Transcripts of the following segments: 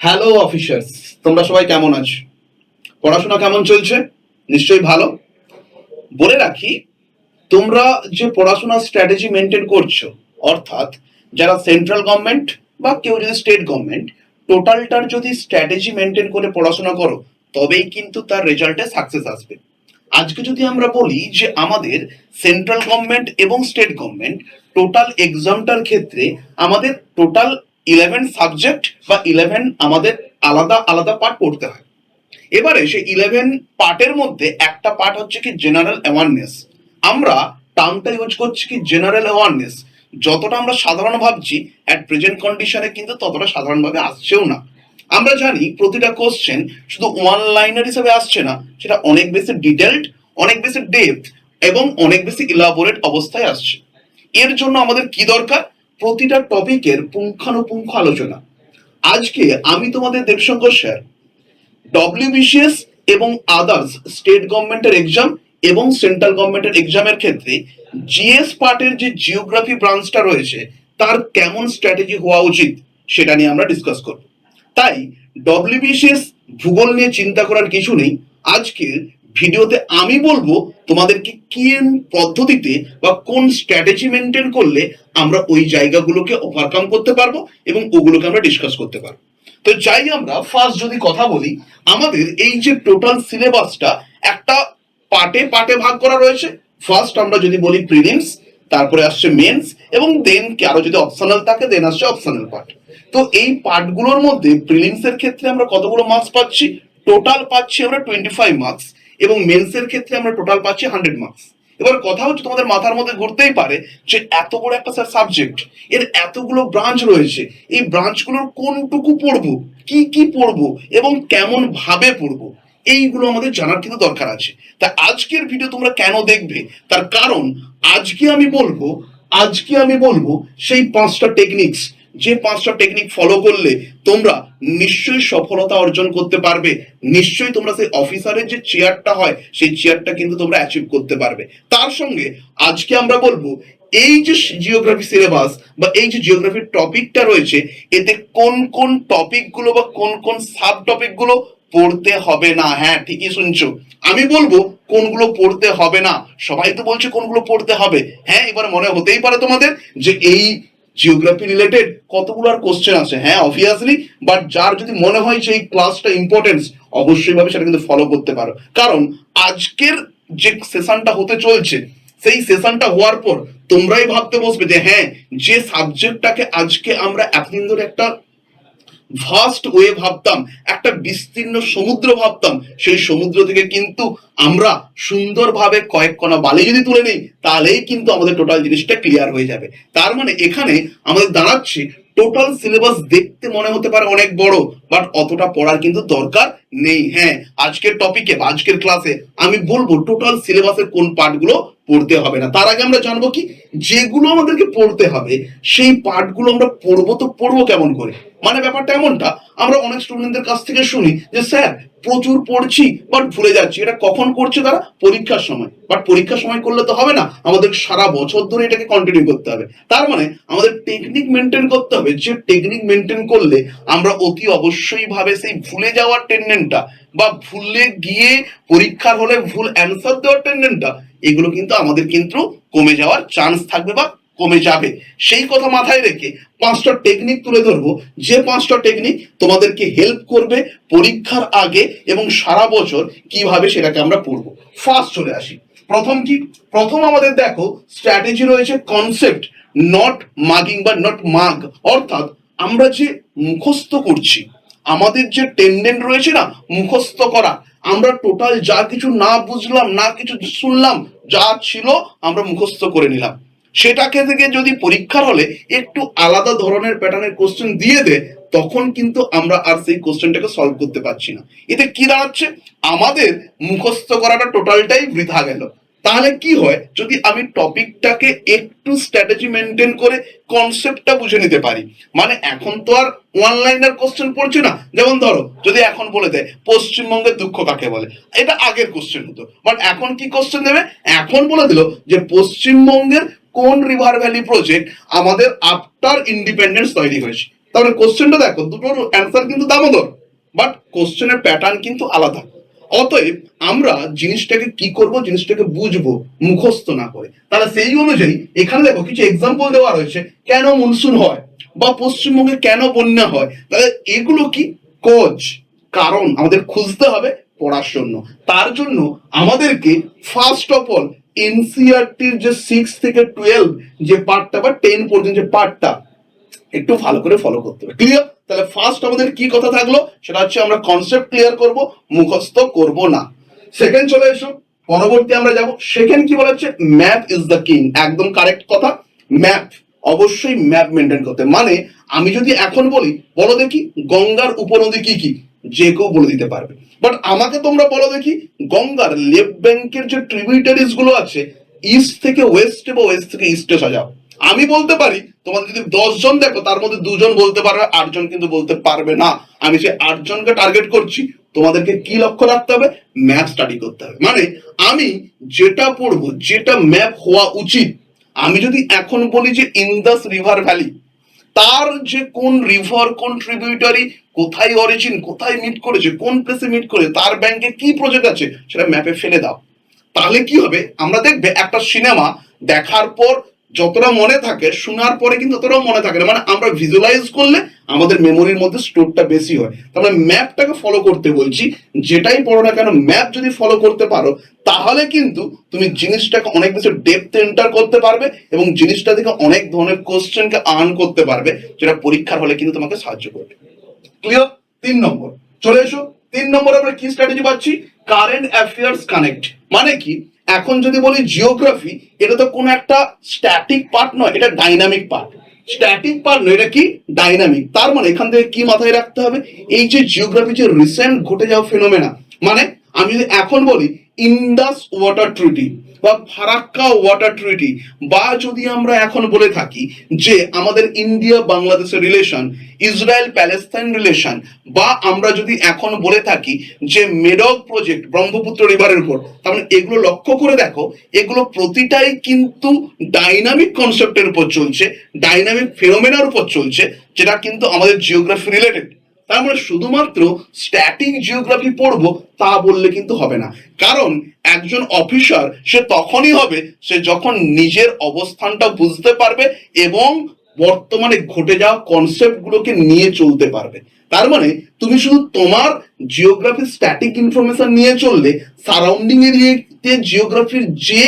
Hello officers, তোমরা সবাই কেমন আছো? পড়াশোনা কেমন চলছে? নিশ্চয়ই ভালো। বলে রাখি, তোমরা যে পড়াশোনার স্ট্র্যাটেজি মেনটেন করছো, অর্থাৎ যারা সেন্ট্রাল গভর্নমেন্ট বা কেউ যদি স্টেট গভর্নমেন্ট, টোটালটার যদি স্ট্র্যাটেজি মেনটেন করে পড়াশোনা করো, তবেই কিন্তু তার রেজাল্টে সাকসেস আসবে। আজকে যদি আমরা বলি যে আমাদের সেন্ট্রাল গভর্নমেন্ট এবং স্টেট গভর্নমেন্ট টোটাল এক্সামটার ক্ষেত্রে আমাদের টোটাল 11 সাবজেক্ট বা 11 আমাদের আলাদা আলাদা পার্ট পড়তে হয়। এবারে সেই 11 পার্টের মধ্যে একটা পার্ট হচ্ছে কি জেনারেল অ্যাওয়ারনেস। আমরা টার্মটা ইউজ করছি কি জেনারেল অ্যাওয়ারনেস। যতটা আমরা সাধারণ ভাবছি অ্যাট প্রেজেন্ট কন্ডিশনে কিন্তু ততটা সাধারণভাবে আসছেও না। আমরা জানি প্রতিটা কোশ্চেন শুধু ওয়ান লাইনার হিসেবে আসছে না, সেটা অনেক বেশি ডিটেলড, অনেক বেশি ডেপথ এবং অনেক বেশি ইলাবোরেট অবস্থায় আসছে। এর জন্য আমাদের কি দরকার? প্রতিটা টপিকের পুঙ্খানুপুঙ্খ আলোচনা। আজকে আমি তোমাদের দেবশঙ্কর স্যার ডব্লিউবিসিএস এবং আদার্স স্টেট গভর্নমেন্টের এক্সাম এবং সেন্ট্রাল গভর্নমেন্টের এক্সামের ক্ষেত্রে জিএস পার্টের যে জিওগ্রাফি ব্রাঞ্চটা রয়েছে তার কেমন স্ট্র্যাটেজি হওয়া উচিত সেটা নিয়ে আমরা ডিসকাস করব। তাই ডব্লিউবিসিএস ভূগোল নিয়ে চিন্তা করার কিছু নেই। আজকের ভিডিওতে আমি বলবো তোমাদেরকে কি পদ্ধতিতে বা কোন স্ট্র্যাটেজি মেনটেন করলে আমরা ওই জায়গাগুলোকে ওভারকাম করতে পারবো এবং ওগুলোকে আমরা ডিসকাস করতে পারবো। তো যাই আমরা ফার্স্ট যদি কথা বলি, আমাদের এই যে টোটাল সিলেবাসটা একটা পার্টে পার্টে ভাগ করা রয়েছে। ফার্স্ট আমরা যদি বলি প্রিলিমস, তারপরে আসছে মেন্স এবং দেন আরো যদি অপশনাল থাকে দেন আসছে অপশনাল পার্ট। তো এই পার্টগুলোর মধ্যে প্রিলিমস এর ক্ষেত্রে আমরা কতগুলো মার্কস পাচ্ছি? টোটাল পাচ্ছি আমরা 25 মার্কস এবং মেন্স এর ক্ষেত্রে আমরা টোটাল পাচ্ছি 100 মার্কস। এবার কথা হচ্ছে তোমাদের মাথার মধ্যে ঘুরতেই পারে যে এত বড় একটা স্যার সাবজেক্ট, এর এতগুলো ব্রাঞ্চ রয়েছে, এই ব্রাঞ্চগুলোর কোনটুকু পড়বো, কি কি পড়বো এবং কেমন ভাবে পড়বো, এইগুলো আমাদের জানার কিন্তু দরকার আছে। তা আজকের ভিডিও তোমরা কেন দেখবে, তার কারণ আজকে আমি বলবো সেই 5টা টেকনিক্স, যে 5টা টেকনিক ফলো করলে তোমরা নিশ্চয়ই সফলতা অর্জন করতে পারবে। নিশ্চয়ই তোমরা সেই অফিসারের যে চেয়ারটা হয় সেই চেয়ারটা কিন্তু তোমরা অ্যাচিভ করতে পারবে। তার সঙ্গে আজকে আমরা বলবো এই যে জিওগ্রাফি সিলেবাস বা এই যে জিওগ্রাফির টপিকটা রয়েছে, এতে কোন কোন টপিকগুলো বা কোন কোন সাব টপিকগুলো পড়তে হবে না। হ্যাঁ, ঠিকই শুনছো, আমি বলবো কোনগুলো পড়তে হবে না। সবাই তো বলছে কোনগুলো পড়তে হবে। হ্যাঁ, এবার মনে হতেই পারে তোমাদের যে এই জিওগ্রাফি রিলেটেড কতগুলো আর কোশ্চেন আছে। হ্যাঁ, অবভিয়াসলি, বাট যার যদি মনে হয় যে এই ক্লাসটা ইম্পর্টেন্স, অবশ্যই ভাবে সেটা কিন্তু ফলো করতে পারো। কারণ আজকের যে সেশনটা হতে চলছে, সেই সেশনটা হওয়ার পর তোমরাই ভাবতে বসবে যে হ্যাঁ, যে সাবজেক্টটাকে আজকে আমরা এতদিন ধরে একটা ভাস্ট ওয়ে ভাবতাম, একটা বিস্তীর্ণ সমুদ্র ভাবতাম, সেই সমুদ্র থেকে কিন্তু আমরা সুন্দরভাবে কয়েক কণা বালি যদি তুলে নিই, তাহলেই কিন্তু আমাদের টোটাল জিনিসটা ক্লিয়ার হয়ে যাবে। তার মানে এখানে আমাদের দাঁড়াচ্ছে টোটাল সিলেবাস দেখতে মনে হতে পারে অনেক বড়, বাট অতটা পড়ার কিন্তু দরকার নেই। হ্যাঁ, আজকের টপিকে বা আজকের ক্লাসে আমি বলবো টোটাল সিলেবাসের কোন পার্টগুলো পড়তে হবে না। তার আগে আমরা জানবো কি যেগুলো আমাদেরকে পড়তে হবে সেই পার্টগুলো আমরা পড়বো। তো পড়বো কেমন করে? মানে ব্যাপারটা এমনটা, আমরা অনেক স্টুডেন্টদের কাছ থেকে শুনি যে স্যার প্রচুর পড়ছি বাট ভুলে যাচ্ছি। এটা কখন করছে? তারা পরীক্ষার সময়। বাট পরীক্ষার সময় করলে তো হবে না, আমাদের সারা বছর ধরে এটাকে কন্টিনিউ করতে হবে। তার মানে আমাদের টেকনিক মেনটেন করতে হবে, যে টেকনিক মেনটেন করলে আমরা অতি অবশ্যই ভাবে সেই ভুলে যাওয়ার টেন্ডেন্টটা বা ভুলে গিয়ে পরীক্ষার হলে ভুল অ্যান্সার দেওয়ার টেন্ডেন্টটা, এগুলো কিন্তু আমাদের কিন্তু কমে যাওয়ার চান্স থাকবে বা কমে যাবে। সেই কথা মাথায় রেখে 5টা টেকনিক তুলে ধরবো, যে 5টা টেকনিক তোমাদেরকে হেল্প করবে পরীক্ষার আগে এবং সারা বছর কিভাবে সেটাকে আমরা পড়বো। ফার্স্ট চলে আসি, প্রথম কি? প্রথম আমাদের দেখো স্ট্র্যাটেজি রয়েছে কনসেপ্ট নট মাগিং বা নট মাগ। অর্থাৎ আমরা যে মুখস্থ করছি, আমাদের যে টেন্ডেন্ট রয়েছে না মুখস্থ করা, আমরা টোটাল যা কিছু না বুঝলাম না কিছু শুনলাম, যা ছিল আমরা মুখস্থ করে নিলাম, সেটাকে থেকে যদি পরীক্ষার হলে একটু আলাদা ধরনের প্যাটার্নের কোশ্চেন দিয়ে দেয়, তখন কিন্তু আমরা আর সেই কোশ্চেনটাকে সলভ করতে পারছি না। এতে কি দাঁড়াচ্ছে? আমাদের মুখস্থ করাটা টোটালটাই বৃথা গেল। তাহলে কি হয়, যদি আমি টপিকটাকে একটু স্ট্র্যাটেজি মেনটেন করে কনসেপ্টটা বুঝে নিতে পারি। মানে এখন তো আর ওয়ান লাইনার কোশ্চেন পড়ছে না। যেমন ধরো যদি এখন বলে দেয় পশ্চিমবঙ্গের দুঃখ কাকে বলে, এটা আগের কোশ্চেন হতো, বাট এখন কি কোশ্চেন দেবে? এখন বলে দিল যে পশ্চিমবঙ্গের কোন রিভার ভ্যালি প্রজেক্ট আমাদের আফটার ইন্ডিপেন্ডেন্স তৈরি হয়েছে। তাহলে কোশ্চেনটা দেখো, দুটোর অ্যান্সার কিন্তু দামোদর, বাট কোশ্চেনের প্যাটার্ন কিন্তু আলাদা। অতএব আমরা জিনিসটাকে কি করব, জিনিসটাকে বুঝবো মুখস্থ না করে। তাহলে সেই অনুযায়ী এখানে দেখো কিছু এক্সাম্পল দেওয়া রয়েছে, কেন মনসুন হয় বা পশ্চিমবঙ্গে কেন বন্যা হয়। তাহলে এগুলো কি কজ, কারণ আমাদের খুঁজতে হবে পড়ার জন্য। তার জন্য আমাদেরকে ফার্স্ট অফ অল এনসিইআরটির যে 6 থেকে 12 যে পার্টটা বা 10 পর্যন্ত যে পার্টটা একটু ভালো করে ফলো করতে হবে। ক্লিয়ার? তাহলে ফার্স্ট আমাদের কি কথা থাকলো, সেটা হচ্ছে আমরা কনসেপ্ট ক্লিয়ার করব, মুখস্থ করব না। সেকেন্ড চলে এসো, পরবর্তী আমরা যাব। সেকেন্ড কি বলা হচ্ছে, ম্যাপ ইজ দ্য কিং। একদম কারেক্ট কথা। ম্যাপ, অবশ্যই ম্যাপ মেনটেন করতে। মানে আমি যদি এখন বলি বলো দেখি গঙ্গার উপনদী কি কি, যে কেউ বলে দিতে পারবে। বাট আমাকে তোমরা বলো দেখি গঙ্গার লেফট ব্যাংকের যে ট্রিবিউটারিজ গুলো আছে, ইস্ট থেকে ওয়েস্টে বা ওয়েস্ট থেকে ইস্টে সাজাও, আমি বলতে পারি। তোমাদের যদি 10 জন দেখো তার মধ্যে 2 জন বলতে পারবে, 8 জন কিন্তু বলতে পারবে না। আমি সে 8 জনকে টার্গেট করছি। তোমাদেরকে কি লক্ষ্য রাখতে হবে, ম্যাপ স্টাডি করতে হবে। মানে আমি যেটা পড়বো, যেটা ম্যাপ হওয়া উচিত, আমি যদি এখন বলি যে ইন্দাস রিভার ভ্যালি, তার যে কোন রিভার, কোন ট্রিবিউটারি, কোথায় অরিজিন, কোথায় মিট করেছে, কোন প্লেসে মিট করে, তার ব্যাংকে কি প্রজেক্ট আছে, সেটা ম্যাপে ফেলে দাও। তাহলে কি হবে, আমরা দেখবে একটা সিনেমা দেখার পর যতটা মনে থাকে, শোনার পরে কিন্তু ততটাও মনে থাকে না। মানে আমরা ভিজুয়ালাইজ করলে আমাদের মেমোরির মধ্যে স্টোরটা বেশি হয়। তাহলে ম্যাপটাকে ফলো করতে বলছি। যেটাই পড়ো না কেন, ম্যাপ যদি ফলো করতে পারো, তাহলে কিন্তু তুমি জিনিসটাকে অনেক বেশি ডেপথ এন্টার করতে পারবে এবং জিনিসটা থেকে অনেক ধরনের কোশ্চেনকে আর্ন করতে পারবে, যেটা পরীক্ষার হলে কিন্তু তোমাকে সাহায্য করবে। ক্লিয়ার? 3 নম্বর চলে এসো। 3 নম্বর আমরা কি স্ট্র্যাটেজি পাচ্ছি, কারেন্ট অ্যাফেয়ার্স কানেক্ট। মানে কি, এখন যদি বলি জিওগ্রাফি, এটা তো কোনো একটা স্ট্যাটিক পার্ট নয়, এটা ডাইনামিক পার্ট। স্ট্যাটিক পার্ট নয়, এটা কি ডাইনামিক। তার মানে এখান থেকে কি মাথায় রাখতে হবে, এই যে জিওগ্রাফি যে রিসেন্ট ঘটে যাওয়া ফেনোমেনা, মানে আমি যদি এখন বলি ইন্দাস ওয়াটার ট্রিটি বা ফারাক্কা ওয়াটার ট্রিটি, বা যদি আমরা এখন বলে থাকি যে আমাদের ইন্ডিয়া বাংলাদেশের রিলেশন, ইসরায়েল প্যালেস্তাইন রিলেশন, বা আমরা যদি এখন বলে থাকি যে মেডক প্রজেক্ট ব্রহ্মপুত্র রিভারের উপর, তার মানে এগুলো লক্ষ্য করে দেখো, এগুলো প্রতিটাই কিন্তু ডাইনামিক কনসেপ্টের উপর চলছে, ডাইনামিক ফেনোমেনার উপর চলছে, যেটা কিন্তু আমাদের জিওগ্রাফি রিলেটেড। তার মানে শুধুমাত্র স্ট্যাটিক জিওগ্রাফি পড়বো তা বললে কিন্তু হবে না। কারণ একজন অফিসার সে তখনই হবে সে যখন নিজের অবস্থানটা বুঝতে পারবে এবং বর্তমানে ঘটে যাওয়া কনসেপ্ট গুলোকে নিয়ে চলতে পারবে। তার মানে তুমি শুধু তোমার জিওগ্রাফি স্ট্যাটিক ইনফরমেশন নিয়ে চললে, সারাউন্ডিং এরিয়াতে জিওগ্রাফির যে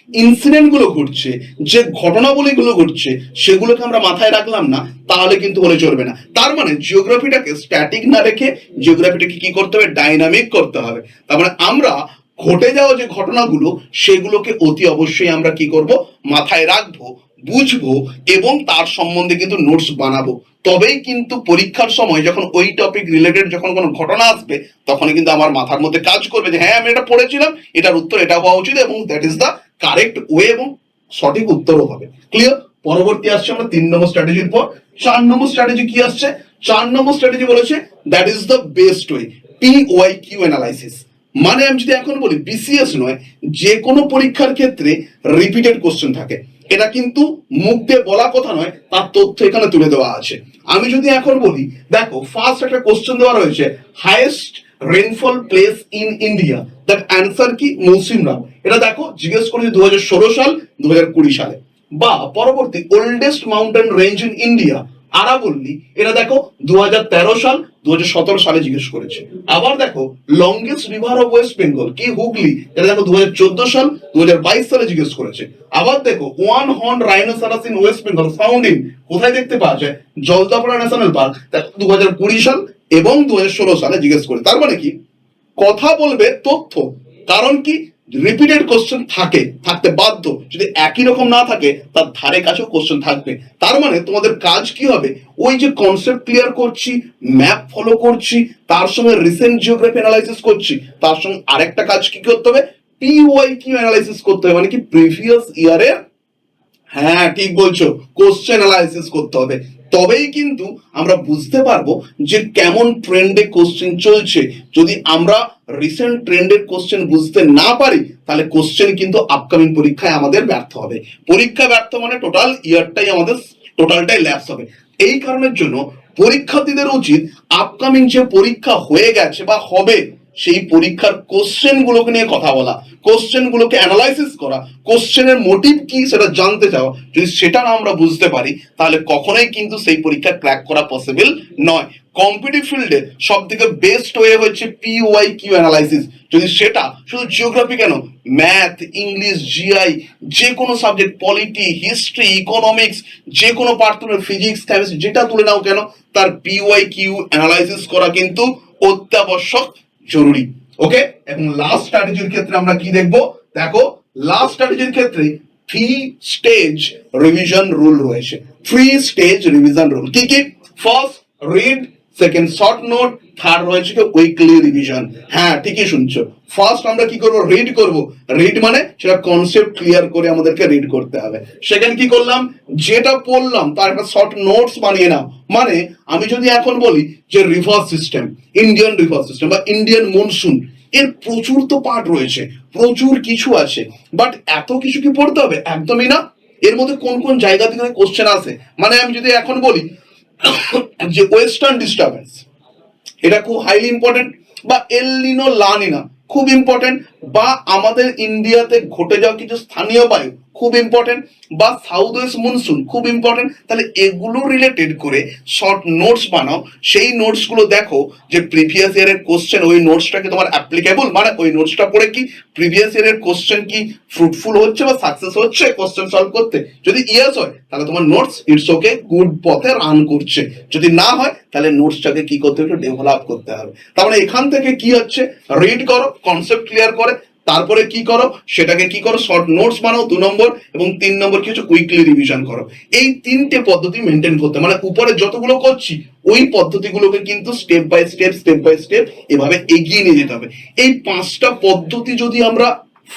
ইনসিডেন্ট গুলো ঘটছে, যে ঘটনাবলী গুলো ঘটছে, সেগুলোকে আমরা মাথায় রাখলাম না, তাহলে কিন্তু বলে চলবে না। তার মানে জিওগ্রাফিটাকে স্ট্যাটিক না রেখে জিওগ্রাফিটাকে কি করতে হবে, ডাইনামিক করতে হবে। তার মানে আমরা ঘটে যাওয়া যে ঘটনাগুলো, সেগুলোকে অতি অবশ্যই আমরা কি করব, মাথায় রাখবো, বুঝবো এবং তার সম্বন্ধে কিন্তু নোটস বানাবো। তবেই কিন্তু পরীক্ষার সময় যখন ওই টপিক রিলেটেড যখন কোনো ঘটনা আসবে, তখনই কিন্তু আমার মাথার মধ্যে কাজ করবে যে হ্যাঁ আমি এটা পড়েছিলাম, এটার উত্তর এটা হওয়া উচিত এবং that is the correct way এবং সঠিক উত্তরও হবে। ক্লিয়ার? পরবর্তী আসছে আমরা 3 নম্বর স্ট্র্যাটেজির পর। 4 নম্বর স্ট্র্যাটেজি কি আসছে, 4 নম্বর স্ট্র্যাটেজি বলেছে that is the best way, PYQ analysis. মানে আমি যদি এখন বলি বিসিএস নয়, যে কোনো পরীক্ষার ক্ষেত্রে রিপিটেড কোশ্চেন থাকে। এটা কিন্তু মুখ দিয়ে বলা কথা নয়, তার তথ্য এখানে তুলে দেওয়া আছে। আমি যদি এখন বলি, দেখো ফার্স্ট একটা কোশ্চেন দেওয়া রয়েছে, highest rainfall place in India, that answer কি, মৌসিমরাম। এটা দেখো জিজ্ঞেস করেছে 2016 সাল, 2020 সালে। বা পরবর্তী oldest mountain range in India, আরাবল্লী, এটা দেখো 2013 সাল, 2017 সালে জিজ্ঞেস করেছে। আবার দেখো longest river of West Bengal কি, হুগলি, এটা দেখো 2014 সাল, 2022 সালে জিজ্ঞেস করেছে। আবার দেখো one horn rhinoceros in West Bengal found in, কোথায় দেখতে পাওয়া যায়, জলদাপাড়া ন্যাশনাল পার্ক, 2020 সাল এবং 2016 সালে জিজ্ঞেস করে। তার মানে কি, কথা বলবে তথ্য। কারণ কি, রিপিটেড কোশ্চেন থাকতে বাধ্য, যদি একই রকম না থাকে তার ধারে কাছেও কোশ্চেন থাকবে। তার মানে তোমাদের কাজ কি হবে, ওই যে কনসেপ্ট ক্লিয়ার করছি, ম্যাপ ফলো করছি, তার সঙ্গে রিসেন্ট জিওগ্রাফি অ্যানালাইসিস করছি, তার সঙ্গে আরেকটা কাজ কি করতে হবে, PYQ অ্যানালাইসিস করতে হবে। মানে কি, প্রিভিয়াস ইয়ারের, হ্যাঁ ঠিক বলছো, কোশ্চেন অ্যানালাইসিস করতে হবে। তবেই কিন্তু আমরা বুঝতে পারবো যে কেমন ট্রেন্ডে কোশ্চেন চলছে। যদি আমরা রিসেন্ট ট্রেন্ডের কোশ্চেন বুঝতে না পারি, তাহলে কোশ্চেন কিন্তু আপকামিং পরীক্ষায় আমাদের ব্যর্থ হবে। পরীক্ষা ব্যর্থ মানে টোটাল ইয়ারটাই আমাদের টোটালটাই ল্যাপস হবে। এই কারণের জন্য পরীক্ষার্থীদের উচিত আপকামিং যে পরীক্ষা হয়ে গেছে বা হবে সেই পরীক্ষার কোশ্চেন গুলোকে নিয়ে কথা বলা, কোশ্চেন গুলোকে অ্যানালাইসিস করা, কোশ্চেনের মোটিভ কি সেটা জানতে চাওয়া। যদি সেটা না আমরা বুঝতে পারি তাহলে কখনোই কিন্তু সেই পরীক্ষা ক্র্যাক করা পসিবল নয়। কম্পিটিটিভ ফিল্ডে সব থেকে বেস্ট ওয়ে হচ্ছে PYQ অ্যানালাইসিস। যদি সেটা শুধু জিওগ্রাফি কেন, ম্যাথ, ইংলিশ, জিআই, যে কোনো সাবজেক্ট, পলিটি, হিস্ট্রি, ইকোনমিক্স, যে কোনো পার্ট, ফিজিক্স, কেমিস্ট্রি, যেটা তুলে নাও কেন, তার PYQ অ্যানালাইসিস করা কিন্তু অত্যাবশ্যক, জরুরি। ওকে, এবং লাস্ট স্ট্র্যাটেজির ক্ষেত্রে আমরা কি দেখবো, দেখো লাস্ট স্ট্র্যাটেজির ক্ষেত্রে 3 স্টেজ রিভিশন রুল রয়েছে। 3 স্টেজ রিভিশন রুল কি কি? First read, second short note, third রয়েছে কি উইকলি রিভিশন। হ্যাঁ, ঠিকই শুনছো। ফার্স্ট আমরা কি করব? রিড করব। রিড মানে সেটা কনসেপ্ট ক্লিয়ার করে আমাদেরকে রিড করতে হবে। সেকেন্ড কি করলাম? যেটা পড়লাম তার একটা শর্ট নোটস বানিয়ে নাও। মানে আমি যদি এখন বলি যে river system, Indian river system বা ইন্ডিয়ান মনসুন, এর প্রচুর তো পার্ট রয়েছে, প্রচুর কিছু আছে, বাট এত কিছু কি পড়তে হবে? একদমই না। এর মধ্যে কোন কোন জায়গা থেকে কোশ্চেন আসে, মানে আমি যদি এখন বলি যে ওয়েস্টার্ন ডিস্টারবেন্স, এটা খুব হাইলি ইম্পর্টেন্ট, বা এল নিনো লা নিনা খুব ইম্পর্টেন্ট, বা আমাদের ইন্ডিয়াতে ঘটে যাওয়া কিছু স্থানীয় বায়ু খুব ইম্পর্টেন্ট, বা সাউথ ওয়েস্ট মনসুন খুব ইম্পর্টেন্ট। তাহলে এগুলো রিলেটেড করে শর্ট নোটস বানাও। সেই নোটস গুলো দেখো যে প্রিভিয়াস ইয়ারের কোশ্চেন ওই নোটসটাকে তোমার অ্যাপ্লিকেবল, মানে ওই নোটসটা পড়ে কি প্রিভিয়াস ইয়ারের কোশ্চেন কি ফ্রুটফুল হচ্ছে বা সাকসেস হচ্ছে কোশ্চেন সলভ করতে। যদি ইয়েস হয় তাহলে তোমার নোটস ইটস ওকে, গুড পথে রান করছে। যদি না হয় তাহলে নোটসটাকে কি করতে হবে? ডেভেলপ করতে হবে। তার মানে এখান থেকে কি হচ্ছে? রিড করো, কনসেপ্ট ক্লিয়ার করে, তারপরে কি করো? সেটাকে কি করো? শর্ট নোটস বানাও 2 নম্বর, এবং 3 নম্বর কি হচ্ছে? উইকলি রিভিশন করো। এই 3টে পদ্ধতি মেনটেন করতে, মানে উপরে যতগুলো করছি ওই পদ্ধতিগুলোকে কিন্তু স্টেপ বাই স্টেপ এভাবে এগিয়ে নিয়ে যেতে হবে। এই 5টা পদ্ধতি যদি আমরা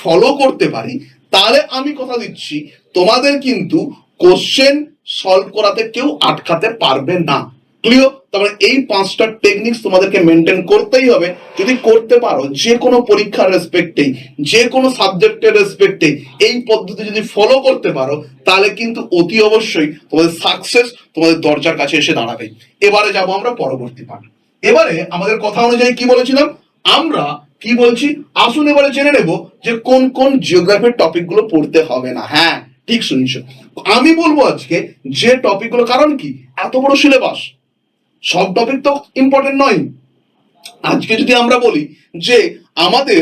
ফলো করতে পারি তাহলে আমি কথা দিচ্ছি তোমাদের কিন্তু কোশ্চেন সলভ করাতে কেউ আটকাতে পারবে না। ক্লিয়ার? তারপরে এই 5টা টেকনিক্স তোমাদেরকে মেনটেন করতেই হবে। যদি করতে পারো যে কোনো পরীক্ষার রেসপেক্টে, যে কোনো সাবজেক্টের রেসপেক্টে এই পদ্ধতি যদি ফলো করতে পারো তাহলে কিন্তু অতি অবশ্যই তোমাদের সাকসেস তোমাদের দরজার কাছে এসে দাঁড়াবে। এবারে যাব আমরা পরবর্তী পার্ট। এবারে আমাদের কথা অনুযায়ী কি বলেছিলাম, আমরা কি বলছি আসুন এবারে জেনে নেব যে কোন কোন জিওগ্রাফির টপিক গুলো পড়তে হবে না। হ্যাঁ, ঠিক শুনছো। আমি বলবো আজকে যে টপিক গুলো, কারণ কি এত বড় সিলেবাস, সব টপিক তো ইম্পর্টেন্ট নয়। আজকে যদি আমরা বলি যে আমাদের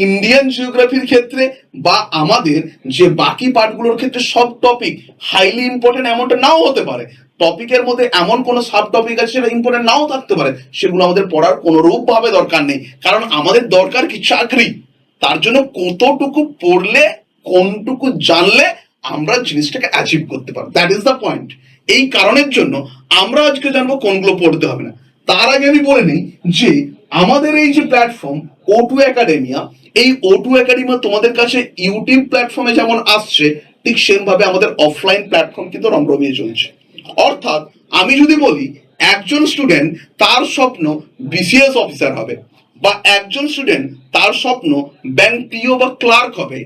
ইন্ডিয়ান জিওগ্রাফির ক্ষেত্রে বা আমাদের যে বাকি পার্টগুলোর ক্ষেত্রে সব টপিক হাইলি ইম্পর্টেন্ট এমনটা নাও হতে পারে। টপিকের মধ্যে এমন কোনো সাব টপিক আছে সেটা ইম্পর্টেন্ট নাও থাকতে পারে, সেগুলো আমাদের পড়ার কোনো রূপ ভাবে দরকার নেই। কারণ আমাদের দরকার কি? চাকরি। তার জন্য কতটুকু পড়লে, কোনটুকু জানলে আমরা জিনিসটাকে অ্যাচিভ করতে পারবো, দ্যাট ইজ দ্য পয়েন্ট। এই কারণের জন্য আমরা আজকে জানবো কোনগুলো পড়তে হবে না। তার আগে আমি বলে নিই যে আমাদের এই যে প্ল্যাটফর্ম O2 একাডেমিয়া, এই O2 একাডেমিয়া তোমাদের কাছে ইউটিউব প্ল্যাটফর্মে যেমন আসছে, ঠিক সেম ভাবে আমাদের অফলাইন প্ল্যাটফর্ম কিন্তু রমরমিয়ে চলছে। অর্থাৎ আমি যদি বলি একজন স্টুডেন্ট তার স্বপ্ন BCS অফিসার হবে, বা একজন স্টুডেন্ট তার স্বপ্ন ব্যাংক PO বা ক্লার্ক হবে,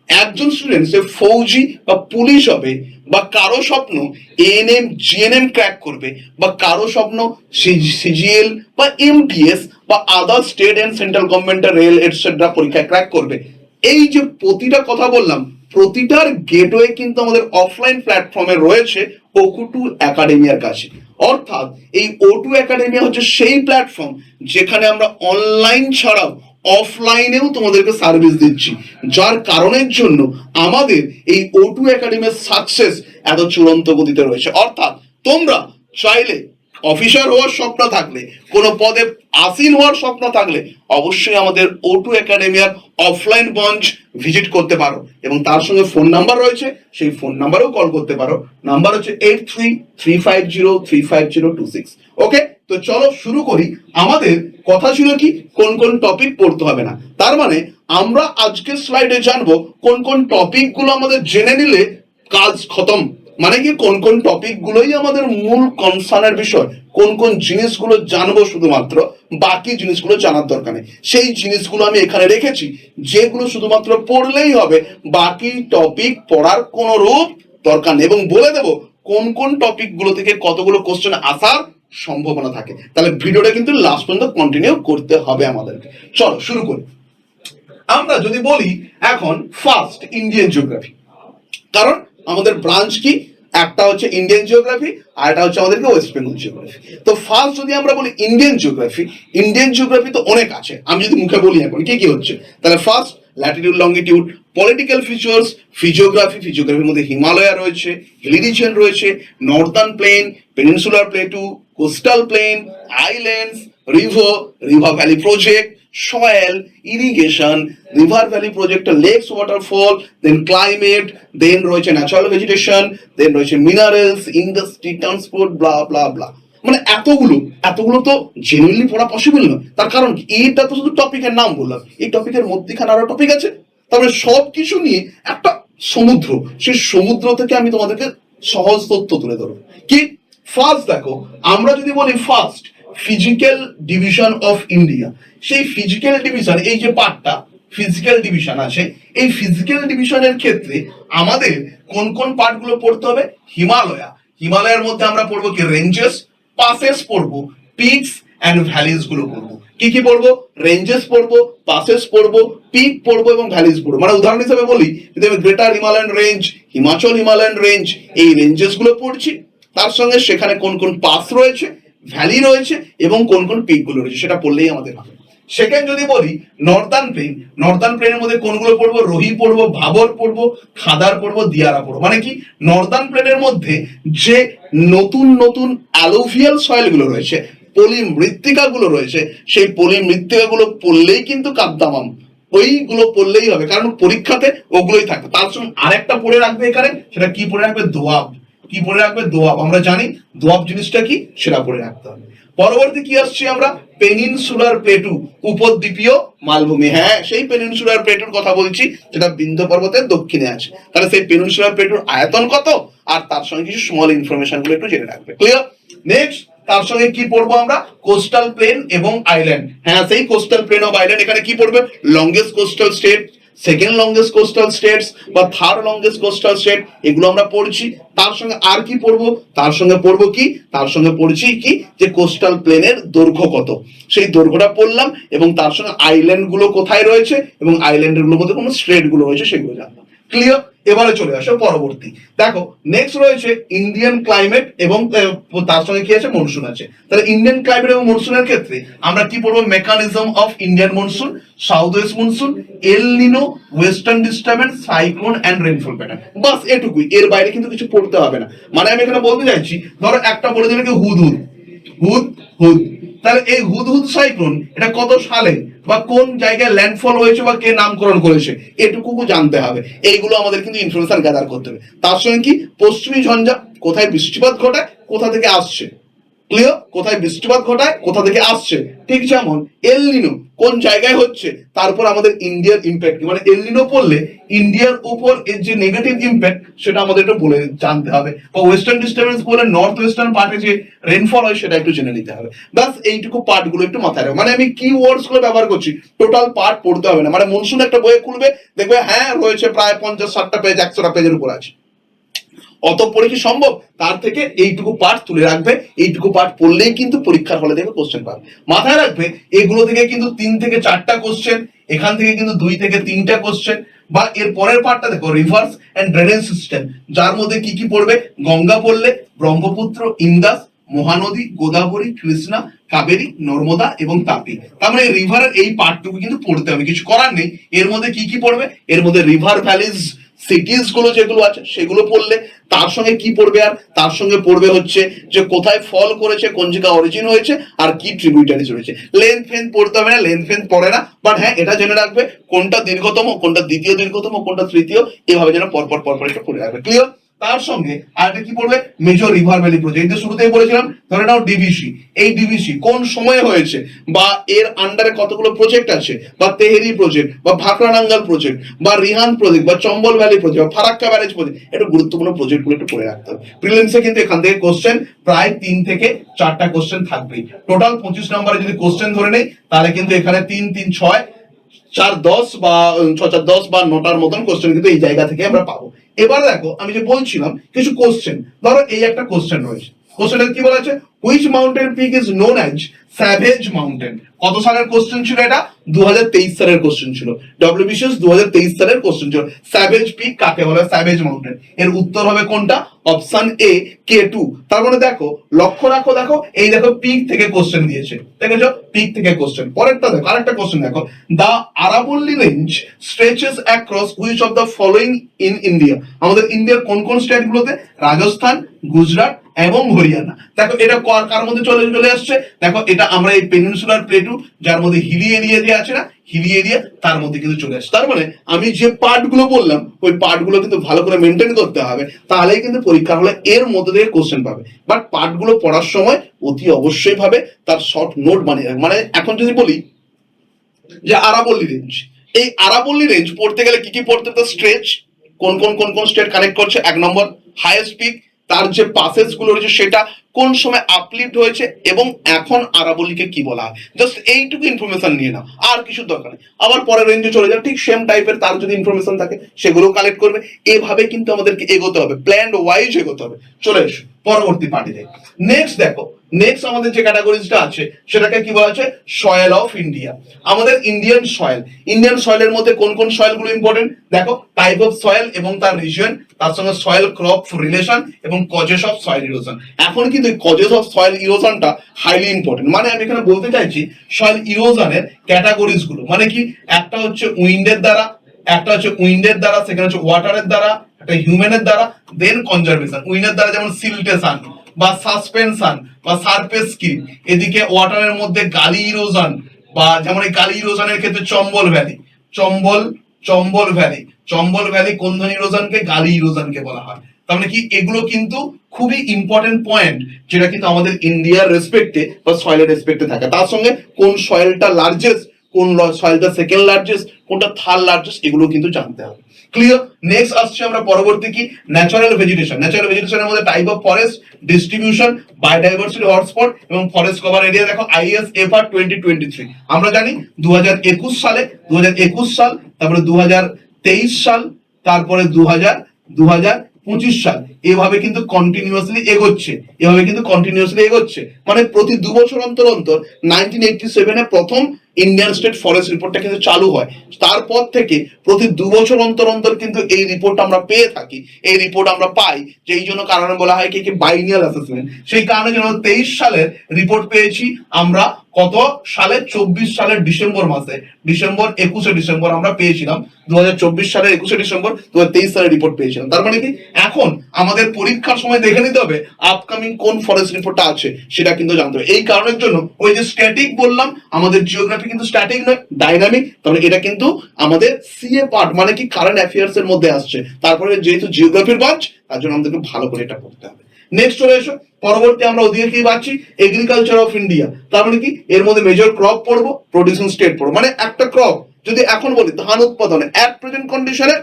একজন স্টুডেন্ট সে ফৌজি বা পুলিশ হবে, বা কারো স্বপ্ন ANM GNM ক্র্যাক করবে, বা কারো স্বপ্ন CGL বা MTS বা আদার স্টেট এন্ড সেন্ট্রাল গভর্নমেন্টের রেল এটসেট্রা পরীক্ষায় ক্র্যাক করবে। এই যে প্রতিটা কথা বললাম, প্রতিটার গেটওয়ে কিন্তু আমাদের অফলাইন প্ল্যাটফর্মে রয়েছে O2 একাডেমিয়ার কাছে। অর্থাৎ এই O2 একাডেমিয়া হচ্ছে সেই প্ল্যাটফর্ম যেখানে আমরা অনলাইন ছাড়াও অফলাইনেও তোমাদেরকে সার্ভিস দিচ্ছি, যার কারণের জন্য আমাদের এই O2 একাডেমির সাকসেস এত চূড়ান্ত গতিতে রয়েছে। অর্থাৎ তোমরা চাইলে অফিসার হওয়ার স্বপ্ন থাকলে, কোনো পদে আসীন হওয়ার স্বপ্ন থাকলে অবশ্যই আমাদের O2 একাডেমিয়ার অফলাইন ব্রাঞ্চ ভিজিট করতে পারো, এবং তার সঙ্গে ফোন নাম্বার রয়েছে, সেই ফোন নাম্বারেও কল করতে পারো। নাম্বার হচ্ছে 8335035026। ওকে, তো চলো শুরু করি। আমাদের কথা ছিল কি কোন কোন টপিক পড়তে হবে না, তার মানে আমরা আজকের স্লাইডে জানবো কোন কোন টপিক গুলো আমাদের জেনে নিলে কাজ খতম। মানে কি কোন কোন টপিক গুলোই আমাদের মূল কনসার্নের বিষয়, কোন কোন জিনিসগুলো জানবো শুধুমাত্র, বাকি জিনিসগুলো জানার দরকার নেই। সেই জিনিসগুলো আমি এখানে রেখেছি, যেগুলো শুধুমাত্র পড়লেই হবে, বাকি টপিক পড়ার কোনো রূপ দরকার নেই। এবং বলে দেবো কোন কোন টপিক গুলো থেকে কতগুলো কোশ্চেন আসার সম্ভাবনা থাকে। তাহলে ভিডিওটা কিন্তু লাস্ট পর্যন্ত কন্টিনিউ করতে হবে আমাদেরকে। চলো শুরু করি। আমরা যদি বলি এখন ফার্স্ট ইন্ডিয়ান জিওগ্রাফি, কারণ আমাদের ব্রাঞ্চ কি, একটা হচ্ছে ইন্ডিয়ান জিওগ্রাফি আর একটা হচ্ছে আমাদেরকে ওয়েস্ট বেঙ্গল জিওগ্রাফি। তো ফার্স্ট যদি আমরা বলি ইন্ডিয়ান জিওগ্রাফি, ইন্ডিয়ান জিওগ্রাফি তো অনেক আছে, আমি যদি মুখে বলি এখন কি কি হচ্ছে, তাহলে first latitude longitude, political features, physiography, ফিজিওগ্রাফির মধ্যে হিমালয়া রয়েছে, হিলি রিজিয়ন রয়েছে, northern plain, peninsular plateau, coastal plain, islands, river valley project, soil, irrigation, river valley project, lakes, waterfall, then climate, then রয়েছে ন্যাচারাল ভেজিটেশন, দেন রয়েছে মিনারেলস, ইন্ডাস্ট্রি, ট্রান্সপোর্ট, ব্লা ব্লা ব্লা। মানে এতগুলো তো genuinely পড়া পসিবল না। তার কারণ কি, এইটা তো শুধু টপিকের নাম বললাম, এই টপিকের মধ্যেখানে আরো টপিক আছে। তারপরে সব কিছু নিয়ে একটা সমুদ্র, সেই সমুদ্র থেকে আমি তোমাদেরকে সহজ তথ্য তুলে ধরবো। কি ফার্স্ট দেখো, আমরা যদি বলি first physical division of India, সেই ফিজিক্যাল ডিভিশন, এই যে পার্টটা ফিজিক্যাল ডিভিশন আছে, এই ফিজিক্যাল ডিভিশনের ক্ষেত্রে আমাদের কোন কোন পার্ট গুলো পড়তে হবে, হিমালয়ের মধ্যে আমরা পড়বো কি রেঞ্জেস, পাসেস পড়বো, পিকস এন্ড ভ্যালিজ গুলো পড়বো। কি কি পড়বো, রেঞ্জেস পড়বো, পাসেস পড়বো, পিক পড়বো এবং ভ্যালিজ পড়বো। মানে উদাহরণ হিসেবে বলি, যদি আমি greater Himalayan range, Himachal Himalayan range, এই রেঞ্জেস গুলো পড়ছি, তার সঙ্গে সেখানে কোন কোন পাস রয়েছে, ভ্যালি রয়েছে এবং কোন কোন পিক গুলো রয়েছে সেটা পড়লেই আমাদের হবে। সেকেন্ড যদি বলি নর্দার্ন প্লেন, নর্দার্ন প্লেনের মধ্যে কোনগুলো পড়বো, রোহি পড়বো, ভাবর পড়বো, খাদার পড়বো, দিয়ারা পড়বো। মানে কি, নর্দার্ন প্লেনের মধ্যে যে নতুন নতুন অ্যালোভিয়াল সয়েল গুলো রয়েছে, পলি মৃত্তিকা গুলো রয়েছে, সেই পলি মৃত্তিকা গুলো পড়লেই কিন্তু কাদ্দামাম, ওইগুলো পড়লেই হবে, কারণ পরীক্ষাতে ওগুলোই থাকবে। তার সঙ্গে আরেকটা পড়ে রাখবে এখানে, সেটা কি পড়ে রাখবে, দোয়াব। কি পড়ে রাখবে, দোয়াব। আমরা জানি দোয়াব জিনিসটা কি, সেটা পড়ে রাখতে হবে। পরবর্তী কি আসছে আমরা, পেনিনসুলার প্লেটু, উপদ্বীপীয় মালভূমি। হ্যাঁ, সেই পেনিনসুলার প্লেটুর কথা বলছি, যেটা বিন্ধ্য পর্বতের দক্ষিণে আছে। তাহলে সেই পেনিনসুলার প্লেটুর আয়তন কত, আর তার সঙ্গে কিছু স্মল ইনফরমেশন গুলো একটু জেনে রাখবে। ক্লিয়ার? নেক্সট তার সঙ্গে কি পড়বো আমরা, কোস্টাল প্লেন এবং আইল্যান্ড। হ্যাঁ, সেই কোস্টাল প্লেন অফ আইল্যান্ড, এখানে কি পড়বে, longest coastal state, second longest coastal states বা থার্ড লংগেস্ট কোস্টাল স্টেট, এগুলো আমরা পড়ছি। তার সঙ্গে আর কি পড়বো, তার সঙ্গে পড়বো কি, তার সঙ্গে পড়ছি কি, যে কোস্টাল প্লেনের দৈর্ঘ্য কত, সেই দৈর্ঘ্যটা পড়লাম, এবং তার সঙ্গে আইল্যান্ড গুলো কোথায় রয়েছে এবং আইল্যান্ডের গুলোর মধ্যে কোন স্ট্রেট গুলো রয়েছে সেগুলো জানলাম। ক্লিয়ার? এবারে চলে আসো পরবর্তী। দেখো নেক্সট রয়েছে ইন্ডিয়ান ক্লাইমেট এবং তার সঙ্গে কি আছে, মনসুন আছে। তাহলে ইন্ডিয়ান ক্লাইমেট এবং মনসুনের ক্ষেত্রে আমরা কি পড়বো, mechanism of Indian monsoon, south west monsoon, El Nino, western disturbance, cyclone and rainfall pattern. বাস এটুকুই, এর বাইরে কিন্তু কিছু পড়তে হবে না। মানে আমি এখানে বলতে চাইছি, ধরো একটা বলে দিলে কি হুদহুদ, হুদহুদ, তাহলে এই হুদহুদ সাইক্লোন এটা কত সালে বা কোন জায়গায় ল্যান্ডফল হয়েছে বা কে নামকরণ করেছে, এটুকু জানতে হবে। এইগুলো আমাদের কিন্তু ইনফরমেশন গ্যাদার করতে হবে। তার সঙ্গে কি, পশ্চিমী ঝঞ্ঝা, কোথায় বৃষ্টিপাত ঘটায়, কোথা থেকে আসছে। ক্লিয়ার? কোথায় বৃষ্টিপাত ঘটায়, কোথা থেকে আসছে। ঠিক যেমন এল নিনো কোন জায়গায় হচ্ছে, তারপর আমাদের ইন্ডিয়ার ইম্প্যাক্ট, মানে এল নিনো পড়লে ইন্ডিয়ার উপর এর যে নেগেটিভ ইম্প্যাক্ট সেটা আমাদের একটু বলে জানতে হবে, বা ওয়েস্টার্ন ডিস্টারবেন্স বলে নর্থ ওয়েস্টার্ন পার্টে যে রেনফল হয় সেটা একটু জেনে নিতে হবে। বাস এইটুকু পার্ট গুলো একটু মাথায় রাখবে। মানে আমি কি ওয়ার্ডস গুলো ব্যবহার করছি, টোটাল পার্ট পড়তে হবে না। মানে মনসুন একটা বইয়ে খুলবে, দেখবে হ্যাঁ রয়েছে প্রায় 50-60টা পেজ, 100টা পেজের উপর আছে, অত পড়ে কি সম্ভব? তার থেকে এইটুকু পার্ট তুলে রাখবে, এইটুকু পার্ট পড়লেই কিন্তু পরীক্ষার হলে দেখবে কোশ্চেন পাবে। মাথায় রাখবে এগুলো থেকে কিন্তু 3 থেকে 4টা কোশ্চেন, এখান থেকে কিন্তু 2 থেকে 3টা কোশ্চেন। বা এর পরের পার্টটা দেখো, রিভার্স এন্ড ড্রেনেজ সিস্টেম, যার মধ্যে কি কি পড়বে, গঙ্গা পড়লে ব্রহ্মপুত্র, ইন্দাস, মহানদী, গোদাবরী, কৃষ্ণা, কাবেরী, নর্মদা এবং তাপি। তার মানে রিভারের এই পার্টটুকু কিন্তু পড়তে হবে, কিছু করার নেই। এর মধ্যে কি কি পড়বে, এর মধ্যে রিভার ভ্যালিজ, সিটিজ গুলো যেগুলো আছে সেগুলো পড়লে, তার সঙ্গে কি পড়বে, আর তার সঙ্গে পড়বে হচ্ছে যে কোথায় ফল করেছে, কোন জায়গায় অরিজিন হয়েছে, আর কি ট্রিবিউটারিজ রয়েছে। লেন্থ ফেন্থ পড়তে হবে না, লেন্থ ফেন্থ পড়ে না, বাট হ্যাঁ এটা জেনে রাখবে কোনটা দীর্ঘতম, কোনটা দ্বিতীয় দীর্ঘতম, কোনটা তৃতীয়, এভাবে যেন পরপর পরপর একটু পড়ে রাখবে। ক্লিয়ার? তার সঙ্গে আরেকটা কি পড়বে, মেজর রিভার ভ্যালি প্রজেক্ট, যে শুরুতেই বলেছিলাম, ধরে নাও ডিভিসি, এই ডিভিসি কোন সময়ে হয়েছে, বা এর আন্ডারে কতগুলো প্রজেক্ট আছে, বা তেহেরি প্রজেক্ট, বা ভাকরানাঙ্গাল প্রজেক্ট, বা রিহান প্রজেক্ট, বা চম্বল ভ্যালি প্রজেক্ট, বা ফারাক্কা ব্যারেজ প্রজেক্ট, এটা গুরুত্বপূর্ণ প্রজেক্ট গুলো একটু পড়ে রাখতে হবে। প্রিলিমসে কিন্তু এখান থেকে কোশ্চেন প্রায় 3 থেকে 4টা কোশ্চেন থাকবেই। টোটাল 25 নম্বরে যদি কোশ্চেন ধরে নেই, তাহলে কিন্তু এখানে 3 3 6 4 10 বা 6 4 10 বা 9টার মতন কোশ্চেন কিন্তু এই জায়গা থেকে আমরা পাবো। এবার দেখো আমি যে বলছিলাম কিছু কোশ্চেন, ধরো এই একটা কোশ্চেন রয়েছে, কোশ্চেনের কি বলা আছে, which mountain peak is known as savage mountain. কত সালের কোশ্চেন ছিল এটা? 2023 সালের কোশ্চেন ছিল, ডব্লিউবিসিএস 2023 সালের কোশ্চেন ছিল। স্যাভেজ পিক কাকে বলে, স্যাভেজ মাউন্টেন। এর উত্তর হবে কোনটা? Option A, K2। তার মানে দেখো, লক্ষ্য রাখো, দেখো এই দেখো পিক থেকে কোশ্চেন দিয়েছে, দেখেছো পিক থেকে কোশ্চেন। পরেরটা দেখো, আরেকটা কোশ্চেন দেখো, দা আরাবল্লী range stretches across which of the following in India. আমাদের ইন্ডিয়ার কোন কোন স্টেট গুলোতে? রাজস্থান, গুজরাট এবং হরিয়ানা। দেখো এটা কার মধ্যে চলে আসছে, দেখো এটা আমরা এই পেনিনসুলার প্লেটু যার মধ্যে হিলি এরিয়া যে আছে না, হিলি এরিয়া, তার মধ্যে কিন্তু চলে আসছে। তার মানে আমি যে পার্ট গুলো বললাম ওই পার্ট গুলো কিন্তু ভালো করে মেনটেন করতে হবে, তাহলেই কিন্তু পরীক্ষা হলে এর মধ্যে থেকে কোশ্চেন পাবে। বাট পার্ট গুলো পড়ার সময় অতি অবশ্যই ভাবে তার শর্ট নোট বানিয়ে রাখ। মানে এখন যদি বলি যে আরাবল্লী রেঞ্জ, এই আরাবল্লী রেঞ্জ পড়তে গেলে কি কি পড়তে হবে? স্ট্রেচ, কোন স্টেট কানেক্ট করছে, এক নম্বর হাইয়েস্ট পিক, তার যে পাসেস গুলো রয়েছে সেটা কোন সময় আপলিফট হয়েছে, এবং এখন আরাবল্লীকে কি বলা হয়। জাস্ট এইটুকু ইনফরমেশন নিয়ে নাও, আর কিছু দরকার নেই। আবার পরের রেঞ্জে চলে যাও, ঠিক সেম টাইপের তার যদি ইনফরমেশন থাকে সেগুলো কালেক্ট করবে। এভাবে কিন্তু আমাদেরকে এগোতে হবে, প্ল্যান ওয়াইজ এগোতে হবে। চলে এসো পরবর্তী পার্টিতে। নেক্সট দেখো, নেক্সট আমাদের যে ক্যাটাগরিজটা আছে সেটাকে কি বলা হচ্ছে? Soil of India. আমাদের ইন্ডিয়ান সয়েল, ইন্ডিয়ান সয়েলের মধ্যে কোন কোন সয়েল গুলো ইম্পর্টেন্ট দেখো, টাইপ অফ সয়েল এবং তার রিজিয়ন, তার সঙ্গে সয়েল ক্রপ রিলেশন এবং কজেস অফ সয়েল ইরোশন। এখন কিন্তু কজেস অফ সয়েল ইরোশনটা হাইলি ইম্পর্টেন্ট। মানে আমি এখানে বলতে চাইছি সয়েল ইরোশনের ক্যাটাগরিজ গুলো, মানে কি, একটা হচ্ছে উইন্ডের দ্বারা, একটা হচ্ছে উইন্ডের দ্বারা, সেখানে হচ্ছে ওয়াটারের দ্বারা, একটা হিউম্যানের দ্বারা, দেন কনজারভেশন। উইন্ডের দ্বারা যেমন সিলটেশন বা সাসপেনশন বা সারফেস স্কিন, এদিকে ওয়াটারের মধ্যে গালি ইরোশন, বা যেমন এই গালি ইরোশনের ক্ষেত্রে Chambal valley, Chambal valley, Chambal valley কোন ধরনের ইরোশনকে? গালি ইরোশনকে বলা হয়। তার মানে কি, এগুলো কিন্তু খুবই ইম্পর্টেন্ট পয়েন্ট, যেটা কিন্তু আমাদের ইন্ডিয়ার রেসপেক্টে বা সয়েলের রেসপেক্টে থাকে। তার সঙ্গে কোন সয়েলটা লার্জেস্ট, কোন সয়েলটা সেকেন্ড লার্জেস্ট, কোনটা থার্ড লার্জেস্ট, এগুলো কিন্তু জানতে হবে। ক্লিয়ার? নেক্সট আসছে আমরা পরবর্তী কি, ন্যাচারাল ভেজিটেশন। ন্যাচারাল ভেজিটেশনের মধ্যে type of forest, distribution, biodiversity hotspot এবং ফরেস্ট কভার এরিয়া। দেখো ISFR 2023 আমরা জানি 2021 সালে, 2021 সাল, তারপরে 2023 সাল, তারপরে 2025 সাল, এভাবে কিন্তু কন্টিনিউয়াসলি এগোচ্ছে, মানে প্রতি 2 বছর অন্তর অন্তর 1987 এ প্রথম ইন্ডিয়ান স্টেট ফরেস্ট রিপোর্টটা কিন্তু চালু হয়। তারপর থেকে প্রতি 2 বছর অন্তর অন্তর কিন্তু এই রিপোর্ট আমরা পেয়ে থাকি, এই রিপোর্ট আমরা পাই, যেই জন্য কারণে বলা হয় কি বাইনিয়াল অ্যাসেসমেন্ট। সেই কারণে যেন 23 সালের রিপোর্ট পেয়েছি আমরা কত সালে? 24 সালের ডিসেম্বর মাসে, 21 ডিসেম্বর আমরা পেয়েছিলাম। 2024 সালের 21 ডিসেম্বর 2023 সালের রিপোর্ট পেয়েছিলাম। তার মানে কি, এখন আমাদের পরীক্ষার সময় দেখে নিতে হবে আপকামিং কোন ফরেস্ট রিপোর্টটা আছে, সেটা কিন্তু জানতে হবে। এই কারণের জন্য ওই যে স্ট্যাটিক বললাম, আমাদের জিওগ্রাফি কিন্তু স্ট্যাটিক নয়, ডাইনামিক। তাহলে এটা কিন্তু আমাদের সিএ পার্ট, মানে কি কারেন্ট অ্যাফেয়ার্স এর মধ্যে আসছে। তারপরে যেহেতু জিওগ্রাফির ব্রাঞ্চ, তার জন্য আমাদেরকে ভালো করে এটা পড়তে হবে। নেক্সট চলে এসো পরবর্তী, আমরা ওদিকে কি পাচ্ছি? Agriculture of India. তার মানে কি, এর মধ্যে মেজর ক্রপ পড়বো, প্রোডিউসিং স্টেট পড়বো। মানে একটা ক্রপ যদি এখন বলি ধান উৎপাদনে এট প্রেজেন্ট কন্ডিশনে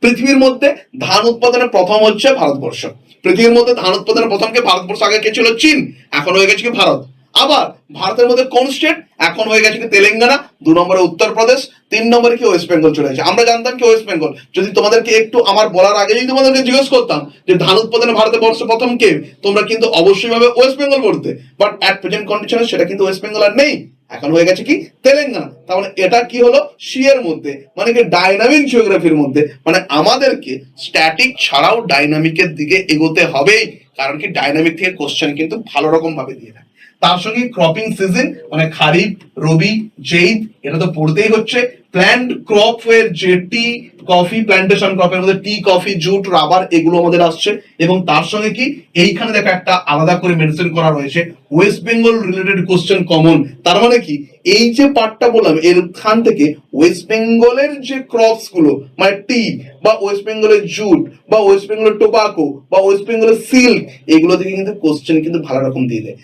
পৃথিবীর মধ্যে ধান উৎপাদনে প্রথম হচ্ছে ভারতবর্ষ। পৃথিবীর মধ্যে ধান উৎপাদনে প্রথম কে? ভারতবর্ষ। আগে কে ছিল? চীন, এখন হয়ে গেছে কি ভারত। আবার ভারতের মধ্যে কোন স্টেট? এখন হয়ে গেছে কি তেলেঙ্গানা, 2 নম্বরে উত্তরপ্রদেশ, 3 নম্বরে কি ওয়েস্ট বেঙ্গল চলে গেছে। আমরা জানতাম কি ওয়েস্ট বেঙ্গল। যদি তোমাদেরকে একটু আমার বলার আগে যদি তোমাদেরকে জিজ্ঞেস করতাম যে ধান উৎপাদনে ভারতবর্ষ প্রথম কে, তোমরা কিন্তু অবশ্যই ভাবে ওয়েস্ট বেঙ্গল পড়তে। বাট এট প্রেজেন্ট কন্ডিশনে সেটা কিন্তু ওয়েস্ট বেঙ্গল আর নেই, এখন হয়ে গেছে কি তেলেঙ্গানা। তাহলে এটা কি হলো? সি এর মধ্যে, মানে কি ডাইনামিক জিওগ্রাফির মধ্যে। মানে আমাদেরকে স্ট্যাটিক ছাড়াও ডাইনামিকের দিকে এগোতে হবেই, কারণ কি ডাইনামিক থেকে কোশ্চেন কিন্তু ভালো রকম ভাবে দিয়ে দেয়। তার সঙ্গে ক্রপিং সিজন, মানে খারিফ, রবি, জেইদ, এটা তো পড়তেই হচ্ছে। প্ল্যান্ট ক্রপ এর যে টি, কফি, প্ল্যান্টেশন ক্রপের মধ্যে টি, কফি, জুট, রাবার, এগুলো আমাদের আসছে। এবং তার সঙ্গে কি এইখানে দেখো একটা আলাদা করে মেনশন করা রয়েছে West Bengal related question common. তার মানে কি, এই যে পার্টটা বললাম এরখান থেকে ওয়েস্ট বেঙ্গলের যে ক্রপস গুলো, মানে টি বা ওয়েস্ট বেঙ্গলের জুট বা ওয়েস্ট বেঙ্গলের টোবাকো বা ওয়েস্ট বেঙ্গলের সিল্ক, এগুলো থেকে কিন্তু কোশ্চেন কিন্তু ভালো রকম দিয়ে দেয়।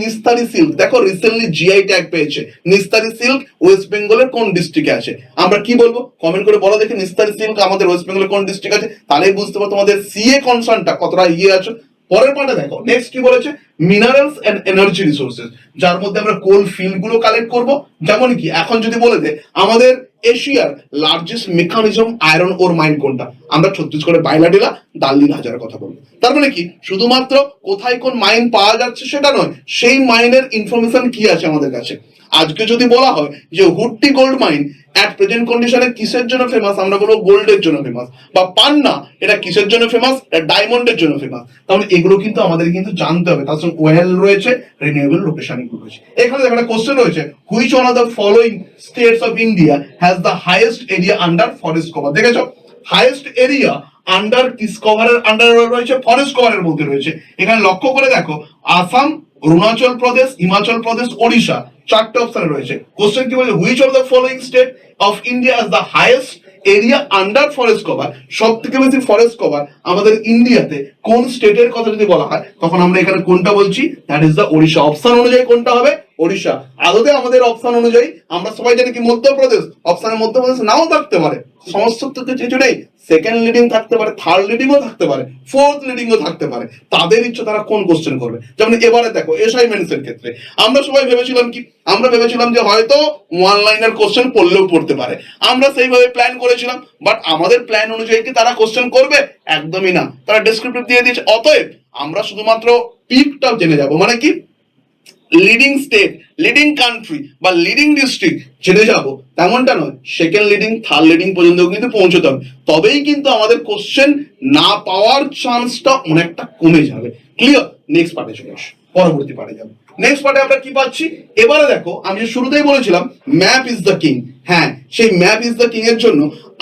নিস্তারি সিল্ক, দেখো রিসেন্টলি জিআই ট্যাগ পেয়েছে নিস্তারি সিল্ক, ওয়েস্ট বেঙ্গলের কোন ডিস্ট্রিক্টে আছে। আমরা কি বলবো? কমেন্ট করে বলো দেখি নিস্তারি সিল্ক আমাদের ওয়েস্ট বেঙ্গলের কোন ডিস্ট্রিক্ট আছে, তাহলেই বুঝতে পারো তোমাদের সিএ কনসার্নটা কতটা ইয়ে আছে। পরের পার্টে দেখো নেক্সট কি বলেছে, মিনারেলস এন্ড এনার্জি রিসোর্সেস, যার মধ্যে আমরা কোল ফিল্ড গুলো কালেক্ট করব। যেমন কি এখন যদি বলে দে আমাদের এশিয়ার লার্জেস্ট মেকানিজম আয়রন ওর মাইন কোনটা? আমরা ছত্তিশগড়ে বাইলাডিলা দাল্লির হাজারের কথা বলবো। তার মানে কি শুধুমাত্র কোথায় কোন মাইন পাওয়া যাচ্ছে সেটা নয়, সেই মাইনের ইনফরমেশন কি আছে আমাদের কাছে। আজকে যদি বলা হয় যে হুড্ডি গোল্ড মাইন অ্যাট প্রেজেন্ট কন্ডিশনে কিসের জন্য ফেমাস, আমরা বলবো গোল্ডের জন্য ফেমাস। বা পান্না এটা কিসের জন্য ফেমাস, ডায়মন্ডের জন্য ফেমাস। তাহলে এগুলো কিন্তু আমাদের কিন্তু জানতে হবে। তার সঙ্গে ওয়েল রয়েছে, রিনিউয়েবল লোকেশন রয়েছে। এখানে একটা কোশ্চেন রয়েছে, which one of the following states of India has the highest area under forest cover? দেখেছো, হাইয়েস্ট এরিয়া আন্ডার কিস কভারের আন্ডার রয়েছে, ফরেস্ট কভারের মধ্যে রয়েছে। এখানে লক্ষ্য করে দেখো, আসাম, অরুণাচল প্রদেশ, হিমাচল প্রদেশ, ওড়িশা, চারটে অপশন রয়েছে। কোশ্চেন কি বলছে, which of the following state of India has the highest area under forest cover? সব থেকে বেশি ফরেস্ট কভার আমাদের ইন্ডিয়াতে কোন স্টেটের কথা যদি বলা হয়, তখন আমরা এখানে কোনটা বলছি, that is the Odisha. Option অনুযায়ী কোনটা হবে? ওড়িশা। আদতে আমাদের অপশন অনুযায়ী আমরা সবাই জানি কি মধ্যপ্রদেশ, অপশনের মধ্যপ্রদেশ নাও থাকতে পারে, সমস্ত কিছু নেই। সেকেন্ড লিডিং থাকতে পারে, থার্ড লিডিংও থাকতে পারে, ফোর্থ লিডিংও থাকতে পারে। তাদের ইচ্ছে তারা কোন কোশ্চেন করবে। যেমন এবারে দেখো অ্যাসাইনমেন্টসের ক্ষেত্রে আমরা সবাই ভেবেছিলাম কি, আমরা ভেবেছিলাম যে হয়তো ওয়ান লাইনার কোশ্চেন পড়লেও পড়তে পারে, আমরা সেইভাবে প্ল্যান করেছিলাম। বাট আমাদের প্ল্যান অনুযায়ী কি তারা কোশ্চেন করবে? একদমই না, তারা ডেসক্রিপটিভ দিয়ে দিয়েছে। অতএব আমরা শুধুমাত্র পিকটা জেনে যাব, মানে কি লিডিং স্টেট, লিডিং কান্ট্রি বা লিডিং ডিস্ট্রিক্ট জেনে যাব তেমনটা নয়। সেকেন্ড লিডিং, থার্ড লিডিং পর্যন্ত কিন্তু পৌঁছতে হবে, তবেই কিন্তু আমাদের কোশ্চেন না পাওয়ার চান্সটা অনেকটা কমে যাবে। ক্লিয়ার? নেক্সট পার্টে চলে আসো, পরবর্তী পার্টে যাবো। নেক্সট পার্টে আমরা কি পাচ্ছি এবারে দেখো, আমি শুরুতেই বলেছিলাম ম্যাপ ইজ দ্য কিং। হ্যাঁ, সেই ম্যাপ ইজ দ্য কিং এর জন্য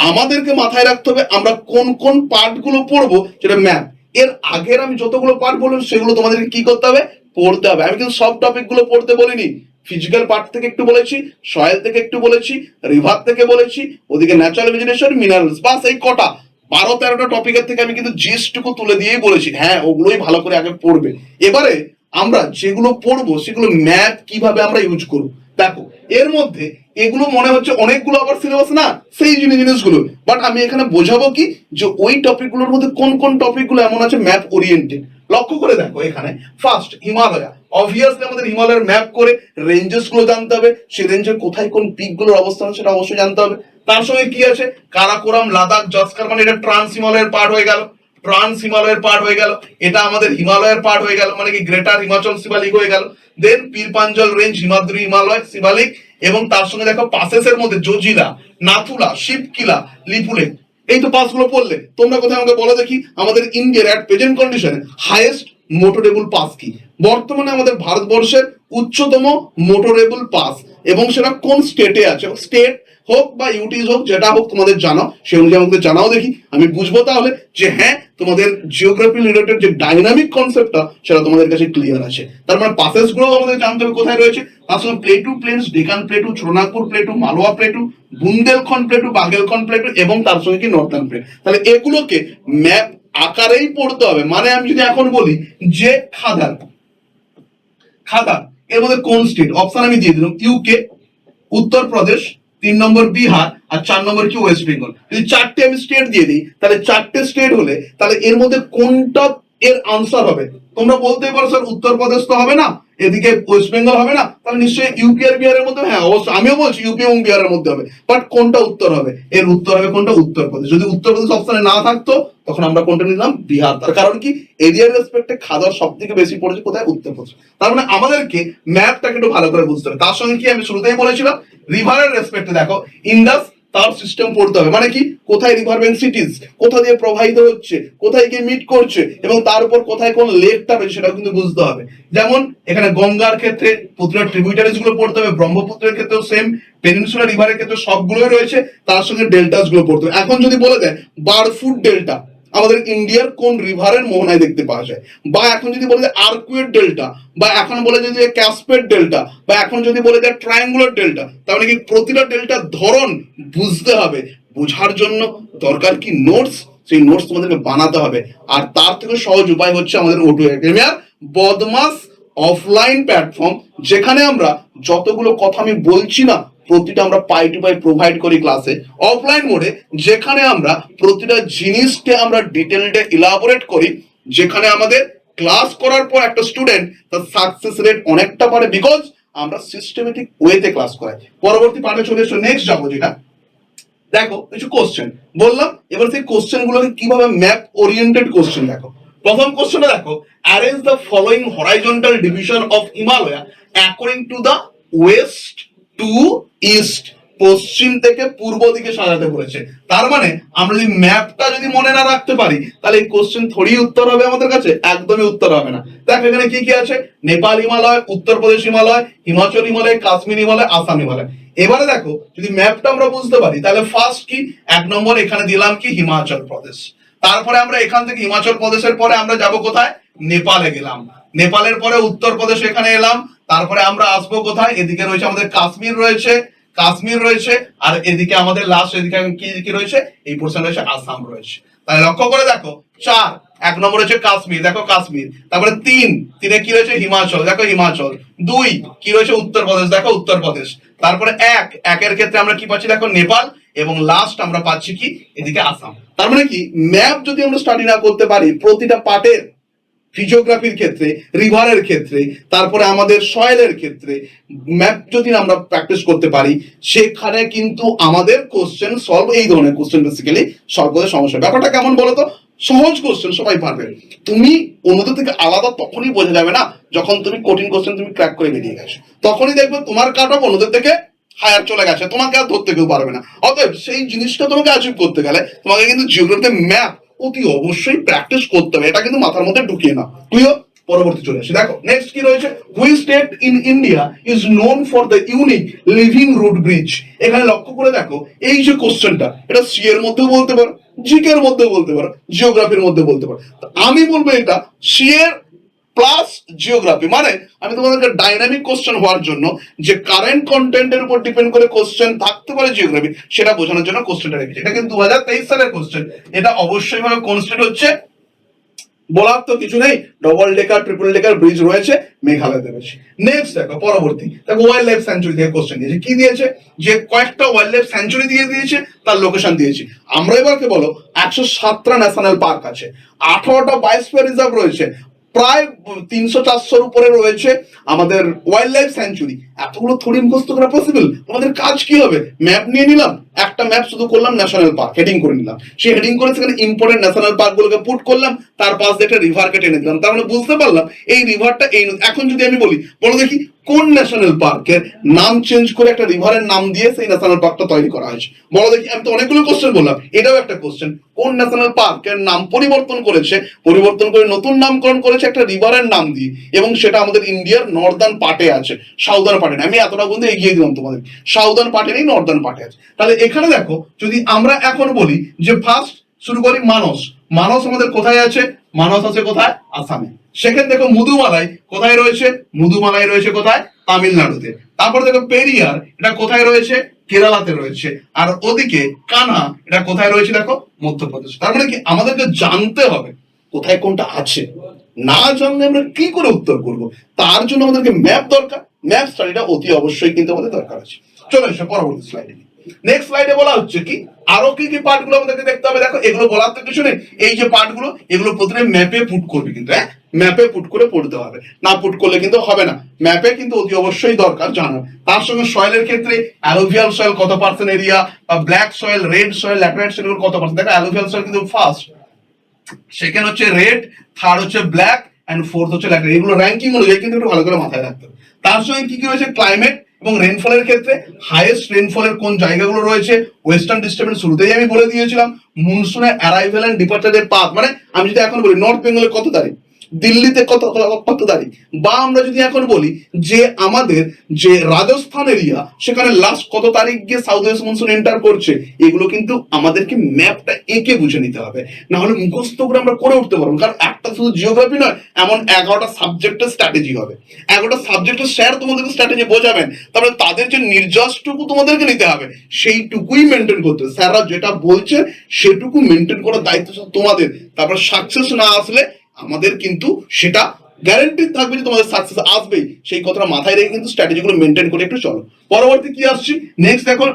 আমাদেরকে মাথায় রাখতে হবে আমরা কোন কোন পার্ট গুলো পড়বো, যেটা ম্যাপ। এর আগের আমি যতগুলো পার্ট বললাম সেগুলো তোমাদেরকে কি করতে হবে, পড়তে হবে। আমি কিন্তু সব টপিক গুলো পড়তে বলিনি, ফিজিক্যাল পার্ট থেকে একটু বলেছি, সয়েল থেকে একটু বলেছি, রিভার থেকে বলেছি, ওদিকে ন্যাচারাল ভেজিটেশন, মিনারেলস, বাস এই কটা 12-13টা টপিকের থেকে আমি কিন্তু জিএসটুকু তুলে দিয়েই বলেছি। হ্যাঁ, ওগুলোই ভালো করে আগে পড়বে। এবারে আমরা যেগুলো পড়বো সেগুলো ম্যাথ কিভাবে আমরা ইউজ করবো। দেখো এর মধ্যে এগুলো মনে হচ্ছে অনেকগুলো আবার সিলেবাস না, সেই জিনিসগুলো। বাট আমি এখানে বোঝাবো কি যে ওই টপিকগুলোর মধ্যে কোন কোন টপিকগুলো এমন আছে ম্যাপ ওরিয়েন্টেড। লক্ষ্য করে দেখো, এখানে ফার্স্ট হিমালয়া। অবভিয়াসলি আমাদের হিমালয়ের ম্যাপ করে রেঞ্জেস গুলো জানতে হবে, সেই রেঞ্জের কোথায় কোন পিক গুলোর অবস্থান সেটা অবশ্যই জানতে হবে। তার সঙ্গে কি আছে, কারাকোরাম, লাদাখ, জস্কার, মানে এটা ট্রান্স হিমালয়ের পার্ট হয়ে গেল, ট্রান্স হিমালয়ের পার্ট হয়ে গেল। এটা আমাদের হিমালয়ের পার্ট হয়ে গেল, মানে কি গ্রেটার হিমাচল শিবালিক হয়ে গেল। দেন পীরপাঞ্জল রেঞ্জ, হিমাদ্রি হিমালয়, শিবালিক, এবং তার সঙ্গে দেখো পাসেসের মধ্যে জজিলা, নাথুলা, শিবকিলা, লিপুলেক। এই তো পাসগুলো পড়লে তোমরা কোথায় আমাকে বলো দেখি, আমাদের ইন্ডিয়ার এট প্রেজেন্ট কন্ডিশনে হাইয়েস্ট মোটরেবল পাস কি? বর্তমানে আমাদের ভারতবর্ষের উচ্চতম মোটরেবল পাস, এবং সেটা কোন স্টেটে আছে। স্টেট হোক বা ইউটিজ হোক, যেটা হোক তোমাদের জানাও, সেই অনুযায়ী আমাদের জানাও দেখি, আমি বুঝবো তাহলে যে হ্যাঁ তোমাদের জিওগ্রাফি রিলেটেড যে ডাইনামিক কনসেপ্টটা সেটা তোমাদের কাছে ক্লিয়ার আছে। তার মানে পাসেস গুলো আমাদের জানতে হবে কোথায় রয়েছে। তার সঙ্গে plateau plains, Deccan plateau, Chhotanagpur plateau, Malwa plateau, Bundelkhand plateau, Baghelkhand plateau, এবং তার সঙ্গে কি নর্দার্ন প্লেট। তাহলে এগুলোকে ম্যাপ আকারেই পড়তে হবে। মানে আমি যদি এখন বলি যে খাদার, খাদার এর মধ্যে কোন স্টেট, অপশন আমি দিয়ে দিলাম ইউকে, উত্তরপ্রদেশ, 3 নম্বর বিহার, আর 4 নম্বর কি ওয়েস্ট বেঙ্গল। যদি চারটে আমি স্টেট দিয়ে দিই, তাহলে চারটে স্টেট হলে তাহলে এর মধ্যে কোনটা এর আনসার হবে। তোমরা বলতেই পারো স্যার উত্তরপ্রদেশ তো হবে না, এদিকে ওয়েস্ট বেঙ্গল হবে না, তাহলে নিশ্চয়ই ইউপি আর বিহারের মধ্যে। হ্যাঁ অবশ্যই, আমিও বলছি ইউপি এবং বিহারের মধ্যে হবে। বাট কোনটা উত্তর হবে, এর উত্তর হবে কোনটা, উত্তরপ্রদেশ। যদি উত্তরপ্রদেশ অপশনে না থাকতো তখন আমরা কোনটা নিলাম, বিহার। তার কারণ কি এরিয়ার রেসপেক্টে খাদার সব থেকে বেশি পড়েছে কোথায়, উত্তরপ্রদেশ। তার মানে আমাদেরকে ম্যাপটাকে একটু ভালো করে বুঝতে হবে। তার সঙ্গে কি আমি শুরুতেই বলেছিলাম রিভারের রেসপেক্টে দেখো ইন্ডাস, তার সিস্টেম পড়তে হবে। মানে কি কোথায় রিভার ব্যাঙ্ক সিটিজ, কোথা দিয়ে প্রবাহিত হচ্ছে, কোথায় গিয়ে মিট করছে, এবং তার উপর কোথায় কোন লেকটা রয়েছে সেটাও কিন্তু বুঝতে হবে। যেমন এখানে গঙ্গার ক্ষেত্রে প্রতিটা ট্রিবিউটারিজ গুলো পড়তে হবে, ব্রহ্মপুত্রের ক্ষেত্রেও সেম, পেনিনসুলার রিভারের ক্ষেত্রে সবগুলোই রয়েছে। তার সঙ্গে ডেল্টাস গুলো পড়তে হবে। এখন যদি বলে দেয় বারফুট ডেল্টা আমাদের ইন্ডিয়ার কোন রিভারের মোহনায় দেখতে পাওয়া যায়, বা এখন যদি বলে যায় আর্কুয়েট ডেল্টা, বা এখন বলে যায় যে ক্যাসপেড ডেল্টা, বা এখন যদি বলে যায় ট্রায়াঙ্গুলার ডেল্টা, তাহলে কি প্রতিটা ডেল্টার ধরন বুঝতে হবে। বোঝার জন্য দরকার কি নোটস, সেই নোটস তোমাদেরকে বানাতে হবে। আর তার থেকে সহজ উপায় হচ্ছে আমাদের O2 একাডেমিয়ার বদমাস অফলাইন প্ল্যাটফর্ম, যেখানে আমরা যতগুলো কথা আমি বলছি না প্রতিটা আমরা পাই টু পাই প্রোভাইড করি ক্লাসে অফলাইন মোডে, যেখানে আমরা প্রতিটা জিনিসকে আমরা ডিটেলডে ইলাবোরেট করি, যেখানে আমাদের ক্লাস করার পর একটা স্টুডেন্ট তার সাকসেস রেট অনেকটা বাড়ে, বিকজ আমরা সিস্টেমেটিক ওয়েতে ক্লাস করাই। পরবর্তী পার্টে চলে এসো, নেক্সট যাবো যেটা দেখো কিছু কোশ্চেন বললাম, এবার সেই কোশ্চেন গুলোকে কিভাবে ম্যাপ ওরিয়েন্টেড কোশ্চেন দেখো। প্রথম কোশ্চেনটা দেখো, arrange the following horizontal division of Himalaya according to the west to east, পশ্চিম থেকে পূর্ব দিকে সাজাতে বলেছে। তার মানে আমরা যদি ম্যাপটা যদি মনে না রাখতে পারি তাহলে এই কোশ্চেন থোড়ি উত্তর হবে আমাদের কাছে, একদমই উত্তর হবে না। দেখো এখানে কি কি আছে, নেপাল হিমালয়, উত্তরপ্রদেশ হিমালয়, হিমাচল হিমালয়, কাশ্মীর হিমালয়, আসাম হিমালয়। এবারে দেখো যদি ম্যাপটা আমরা বুঝতে পারি তাহলে ফার্স্ট কি, এক নম্বর এখানে দিলাম কি হিমাচল প্রদেশ। তারপরে আমরা এখান থেকে হিমাচল প্রদেশের পরে আমরা যাব কোথায়, নেপালে গেলাম। নেপালের পরে উত্তরপ্রদেশ এখানে এলাম। তারপরে আমরা আসবো কোথায়, এদিকে রয়েছে আমাদের কাশ্মীর রয়েছে, কাশ্মীর রয়েছে, আর এদিকে আমাদের লাস্ট এদিকে কি কি রয়েছে, এই পোর্শন রয়েছে আসাম রয়েছে। তাহলে লক্ষ্য করে দেখো, চার, এক নম্বর হচ্ছে কাশ্মীর, দেখো কাশ্মীর। তারপরে তিন, তিনে কি রয়েছে হিমাচল, দেখো হিমাচল। দুই কি রয়েছে উত্তরপ্রদেশ, দেখো উত্তরপ্রদেশ। তারপরে এক, একের ক্ষেত্রে আমরা কি পাচ্ছি দেখো নেপাল, এবং লাস্ট আমরা পাচ্ছি কি এদিকে আসাম। তার মানে কি ম্যাপ যদি আমরা স্টাডি না করতে পারি প্রতিটা পার্টের, ফিজিওগ্রাফির ক্ষেত্রে, রিভারের ক্ষেত্রে, তারপরে আমাদের সয়েলের ক্ষেত্রে ম্যাপ যদি আমরা প্র্যাকটিস করতে পারি, সেখানে কিন্তু আমাদের কোশ্চেন সলভ, এই ধরনের কোশ্চেন বেসিক্যালি সলভ করতে সমস্যা। ব্যাপারটা কেমন বলো তো, সহজ কোশ্চেন সবাই পারবে। তুমি অন্যদের থেকে আলাদা তখনই বোঝা যাবে না যখন তুমি কঠিন কোশ্চেন তুমি ক্র্যাক করে বেরিয়ে গেছো, তখনই দেখবে তোমার কাট অফ অন্যদের থেকে হায়ার চলে গেছে, তোমাকে আর ধরতে কেউ পারবে না। অতএব সেই জিনিসটা তোমাকে অ্যাচিভ করতে গেলে তোমাকে কিন্তু জিওগ্রাফিতে ম্যাপ অতি অবশ্যই প্র্যাকটিস করতে হবে, এটা কিন্তু মাথার মধ্যে ঢুকিয়ে নাও। ক্লিয়ার? পরবর্তী চলে আসি, দেখো নেক্সট কি রয়েছে, which state in India is known for the unique living root bridge. এখানে লক্ষ্য করে দেখো এই যে কোশ্চেনটা, এটা সি এর মধ্যেও বলতে পারো, জিকে এর মধ্যেও বলতে পারো, জিওগ্রাফির মধ্যে বলতে পারো। আমি বলবো এটা সি এর প্লাস জিওগ্রাফি, মানে আমি তোমাদেরকে ডাইনামিক কোশ্চেন হওয়ার জন্য যে কারেন্ট কন্টেন্টের উপর ডিপেন্ড করে কোশ্চেন থাকতে পারে জিওগ্রাফি, সেটা বোঝানোর জন্য কোশ্চেনটা রেখেছি। এটা কিন্তু 2023 সালের কোশ্চেন, এটা অবশ্যই ভাবে কনস্ট্যান্ট হচ্ছে, বলার তো কিছু নেই। Double decker triple decker bridge রয়েছে মেঘালয়তে রয়েছে। নেক্সট দেখো পরবর্তী, দেখো ওয়াইল্ড লাইফ স্যাঞ্চুরি থেকে কোশ্চেন দিয়েছে, কি দিয়েছে, যে কয়েকটা ওয়াইল্ড লাইফ স্যাঞ্চুরি দিয়ে দিয়েছে, তার লোকেশন দিয়েছি। আমরা এবারকে বলো 107টা ন্যাশনাল পার্ক আছে, 18টা বায়োস্ফিয়ার রিজার্ভ রয়েছে, প্রায় 300-400-র উপরে রয়েছে আমাদের ওয়াইল্ড লাইফ স্যাঞ্চুরি। এতগুলো থোড়ি মুখস্থ করা পসিবল? আমাদের কাজ কি হবে, ম্যাপ নিয়ে নিলাম, একটা ম্যাপ শুধু করলাম ন্যাশনাল পার্ক, হেডিং করে নিলাম, সেই হেডিং করে সেখানে ইম্পর্টেন্ট ন্যাশনাল পার্ক গুলোকে পুট করলাম, তার পাশ দিয়ে একটা রিভারকে টেনে দিলাম। তার মানে বুঝতে পারলাম এই রিভারটা এই। এখন যদি আমি বলি, বলো দেখি কোন ন্যাশনাল পার্কের নাম চেঞ্জ করে একটা রিভারের নাম দিয়ে সেই ন্যাশনাল পার্কটা তৈরি করা হয়েছে, বলো দেখি। আমি তো অনেকগুলো কোশ্চেন বললাম, এটাও একটা কোশ্চেন। কোন ন্যাশনাল পার্কের নাম পরিবর্তন করেছে, পরিবর্তন করে নতুন নামকরণ করেছে একটা রিভারের নাম দিয়ে, এবং সেটা আমাদের ইন্ডিয়ার নর্দার্ন পার্টে আছে, সাউদার্ন পার্টে। আমি এতটা বলতে এগিয়ে দিলাম তোমাদের, সাউদার্ন পার্টে নেই, নর্দার্ন পার্টে আছে। তাহলে এখানে দেখো যদি আমরা এখন বলি যে ফার্স্ট শুরু করি মানস, মানস আমাদের কোথায় আছে, মানস আছে কোথায়, আসামে। সেখানে দেখো মুদুমালাই কোথায় রয়েছে, মুদুমালাই রয়েছে কোথায়, তামিলনাড়ুতে। তারপর দেখো পেরিয়ার, এটা কোথায় রয়েছে, কেরালাতে রয়েছে। আর ওদিকে কানা, এটা কোথায় রয়েছে দেখো, মধ্যপ্রদেশ। তার মানে কি আমাদেরকে জানতে হবে কোথায় কোনটা আছে, না জানলে আমরা কি করে উত্তর করব। তার জন্য আমাদেরকে ম্যাপ দরকার, ম্যাপ স্টাডিটা অতি অবশ্যই কিন্তু আমাদের দরকার আছে। চলে এসো পরবর্তী স্লাইডে। নেক্সট স্লাইডে বলা হচ্ছে কি আরো কি কি পার্টগুলো আমাদেরকে দেখতে হবে। দেখো এগুলো বলার তো কিছু নেই, এই যে পার্টগুলো এগুলো প্রথমে ম্যাপে পুট করবে, কিন্তু হ্যাঁ ম্যাপে পুট করে পড়তে হবে, না পুট করলে কিন্তু হবে না। ম্যাপে কিন্তু অতি অবশ্যই দরকার জানার। তার সঙ্গে সয়েলের ক্ষেত্রে অ্যালুভিয়াল সয়েল কত পার্সেন্ট এরিয়া, বা black soil, red soil, laterite soil কত পার্সেন্ট। দেখো অ্যালুভিয়াল সয়েল কিন্তু ফার্স্ট, সেকেন্ড হচ্ছে রেড, থার্ড হচ্ছে ব্ল্যাক, এন্ড ফোর্থ হচ্ছে ল্যাটেরাইট। এগুলো র্যাঙ্কিং অনুযায়ী কিন্তু একটু ভালো করে মাথায় রাখতে হবে। তার সঙ্গে কি কি রয়েছে, ক্লাইমেট এবং রেনফলের ক্ষেত্রে হাইয়েস্ট রেনফলের কোন জায়গাগুলো রয়েছে, ওয়েস্টার্ন ডিস্টার্বেন্স শুরুতেই আমি বলে দিয়েছিলাম। মনসুনের অ্যারাইভেল এন্ড ডিপার্চারের পাথ, মানে আমি যদি এখন বলি নর্থ বেঙ্গলে কত তারিখ, দিল্লিতে কত কত তারিখ, বা আমরা যদি এখন বলি যে আমাদের যে রাজস্থান এরিয়া সেখানে লাস্ট কত তারিখ গিয়ে সাউথ ওয়েস্ট মনসুন এন্টার করছে, এগুলো কিন্তু আমাদেরকে ম্যাপটা এঁকে বুঝে নিতে হবে, না হলে মুখস্থ করে আমরা করে উঠতে পারবো। কারণ একটা শুধু জিওগ্রাফি নয়, এমন 11টা সাবজেক্টের স্ট্র্যাটেজি হবে, 11টা সাবজেক্টের স্যার তোমাদেরকে স্ট্র্যাটেজি বোঝাবেন, তারপরে তাদের যে নির্যাসটুকু তোমাদেরকে নিতে হবে সেইটুকুই মেনটেন করতে হবে। স্যাররা যেটা বলছে সেটুকু মেনটেন করার দায়িত্ব তোমাদের। তারপর সাকসেস না আসলে আমাদের কিন্তু সেটা গ্যারান্টি থাকবে যে তোমাদের সাকসেস আসবেই, সেই কথাটা মাথায় রেখে কিন্তু স্ট্র্যাটেজিগুলো মেনটেন করে একটু চলো। পরবর্তী কি আসছি, নেক্সট দেখো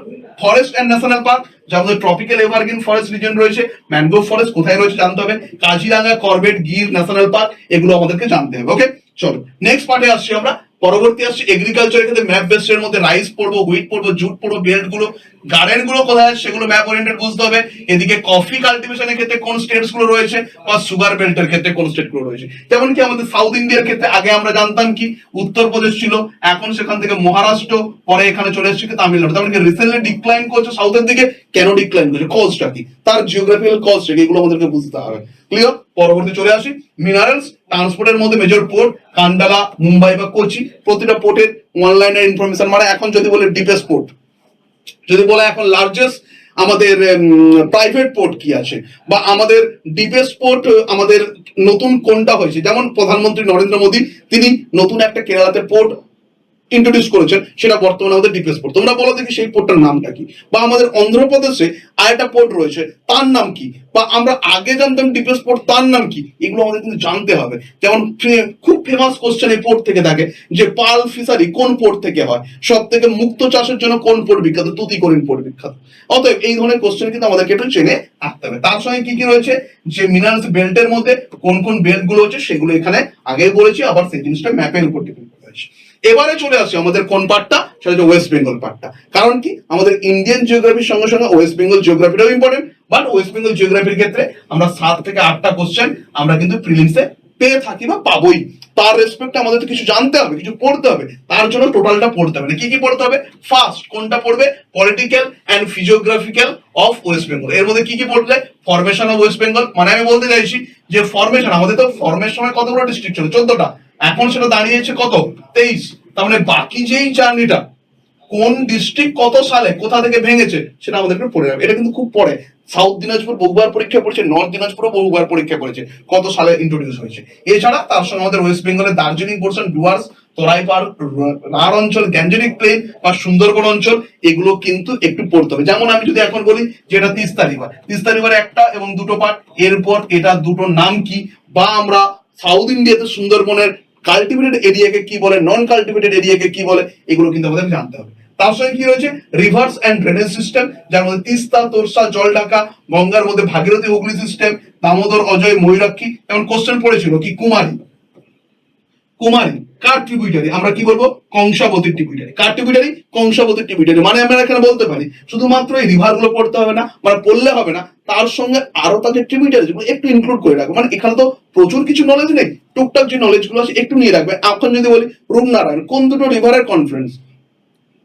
ফরেস্ট এন্ড ন্যাশনাল পার্ক, যা আমাদের ট্রপিক্যাল এভারগ্রিন ফরেস্ট রিজন রয়েছে, ম্যানগ্রোভ ফরেস্ট কোথায় রয়েছে জানতে হবে, Kaziranga, Corbett, Gir national park, এগুলো আমাদেরকে জানতে হবে। ওকে চলো নেক্সট পার্টে আসছি আমরা, পরবর্তী আসছে এগ্রিকালচারের ক্ষেত্রে ম্যাপ বেসড এর মধ্যে রাইস পড়বো, হুইট পড়বো, জুট পড়বো, বেল্ট গুলো, গার্ডেন গুলো কোথায় আছে সেগুলো ম্যাপ ওরিয়েন্টেড বুঝতে হবে। এদিকে কফি কাল্টিভেশনের ক্ষেত্রে কোন স্টেটস গুলো রয়েছে বা সুগার বেল্টের ক্ষেত্রে কোন স্টেট গুলো রয়েছে। যেমন কি আমাদের সাউথ ইন্ডিয়ার ক্ষেত্রে আগে আমরা জানতাম কি উত্তরপ্রদেশ ছিল, এখন সেখান থেকে মহারাষ্ট্র, পরে এখানে চলে এসেছে কি তামিলনাড়ু। তার মানে রিসেন্টলি ডিক্লাইন করছে সাউথের দিকে, কেন ডিক্লাইন করছে, কজটা কি, তার জিওগ্রাফিক্যাল কজটা কি, এগুলো আমাদেরকে বুঝতে হবে। ক্লিয়ার? পরবর্তী চলে আসি মিনারেলস ট্রান্সপোর্টের মধ্যে মেজর পোর্ট কান্ডালা, মুম্বাই বা কোচি। প্রতিটা পোর্টের ওয়ান লাইনের ইনফরমেশন, মানে এখন যদি বলে ডিপেস্ট পোর্ট, যদি বলে এখন লার্জেস্ট আমাদের প্রাইভেট পোর্ট কি আছে, বা আমাদের ডিপেস্ট পোর্ট আমাদের নতুন কোনটা হয়েছে। যেমন প্রধানমন্ত্রী নরেন্দ্র মোদী তিনি নতুন একটা কেরালাতে পোর্ট ইন্ট্রোডিউস করেছেন, সেটা বর্তমানে আমাদের ডিপেস পোর্ট। তোমরা বলো দেখি সেই পোর্টটার নামটা কি। বা আমাদের অন্ধ্রপ্রদেশে আরেকটা পোর্ট রয়েছে, তার নাম কি, বা আমরা আগে জানতাম ডিপেস পোর্ট, তার নাম কি, এগুলো আমাদের কিন্তু জানতে হবে। যেমন খুব ফেমাস কোশ্চেন এই পোর্ট থেকে থাকে যে পার্ল ফিশারি কোন পোর্ট থেকে হয়, সব থেকে মুক্ত চাষের জন্য কোন পোর্ট বিখ্যাত, তুতিকোরিন পোর্ট বিখ্যাত। অতএব এই ধরনের কোশ্চেন কিন্তু আমাদেরকে একটু জেনে রাখতে হবে। তার সঙ্গে কি কি রয়েছে, যে মিনারেলস বেল্টের মধ্যে কোন কোন বেল্ট গুলো হচ্ছে সেগুলো এখানে আগে বলেছি, আবার সেই জিনিসটা ম্যাপের উপর ডিপেন্ড করে আছে। এবারে চলে আসছে আমাদের কোন পার্টটা, সেটা হচ্ছে ওয়েস্ট বেঙ্গল পার্টটা। কারণ কি আমাদের ইন্ডিয়ান জিওগ্রাফির সঙ্গে সঙ্গে ওয়েস্ট বেঙ্গল জিওগ্রাফিটাও ইম্পর্টেন্ট। বাট ওয়েস্ট বেঙ্গল জিওগ্রাফির ক্ষেত্রে আমরা 7 থেকে 8টা কোশ্চেন আমরা কিন্তু প্রিলিমসে পেয়ে থাকি বা পাবোই। তার রেসপেক্টে আমাদের তো কিছু জানতে হবে, কিছু পড়তে হবে। তার জন্য টোটালটা পড়তে হবে। কি কি পড়তে হবে? ফার্স্ট কোনটা পড়বে, political and physiographical of West Bengal. এর মধ্যে কি কি পড়লে, ফরমেশন অফ ওয়েস্ট বেঙ্গল, মানে আমি বলতে চাইছি যে ফরমেশন, আমাদের তো ফরমেশনে কতগুলো ডিস্ট্রিক্ট ছিল, 14টা, এখন সেটা দাঁড়িয়েছে কত, 23। তার মানে বাকি যেই জার্নিটা, কোন ডিস্ট্রিক্ট কত সালে কোথা থেকে ভেঙেছে সেটা আমাদেরকে পড়ে যাবে। এটা কিন্তু খুব পড়ে। সাউথ দিনাজপুর বহুবার পরীক্ষা পড়েছে, নর্থ দিনাজপুরও বহুবার পরীক্ষা করেছে, কত সালে ইন্ট্রোডিউস হয়েছে। এছাড়া তার সঙ্গে আমাদের ওয়েস্ট বেঙ্গলের দার্জিলিং পোর্শন, ডুয়ার্স, তোরাই পাহাড়, রাঢ় অঞ্চল, গ্যাঞ্জেনিক প্লেন বা সুন্দরবন অঞ্চল, এগুলো কিন্তু একটু পড়তে হবে। যেমন আমি যদি এখন বলি যে এটা তিস্তা রিভার, তিস্তা রিভার একটা এবং দুটো পার্ট, এরপর এটা দুটো নাম কি, বা আমরা সাউথ ইন্ডিয়াতে সুন্দরবনের কাল্টিভেটেড এরিয়াকে কি বলে, নন কাল্টিভেটেড এরিয়াকে কি বলে, এগুলো কিন্তু আমাদের জানতে হবে। তার সঙ্গে কি রয়েছে, রিভার্স এন্ড ড্রেনেজ সিস্টেম, যার মধ্যে তিস্তা, তোরসা, জলঢাকা, গঙ্গার মধ্যে ভাগীরথী, হুগলি সিস্টেম, দামোদর, অজয়, ময়ূরাক্ষী। যেমন কোশ্চেন পড়েছিল কি কুমারী, কুমারী কার ট্রিবিউটারি, আমরা কি বলবো, কংসাবতীর ট্রিবিউটারি। কার ট্রিবিউটারি? কংসাবতীর ট্রিবিউটারি। মানে আমরা এখানে বলতে পারি শুধুমাত্র এই রিভার গুলো পড়তে হবে না, মানে পড়লে হবে না, তার সঙ্গে আরো তাদের ট্রিবিউটারি একটু ইনক্লুড করে রাখবো। মানে এখানে তো প্রচুর কিছু নলেজ নেই, টুকটাক যে নলেজ গুলো আছে একটু নিয়ে রাখবে। এখন যদি বলি রূপনারায়ণ কোন দুটো রিভারের কনফারেন্স,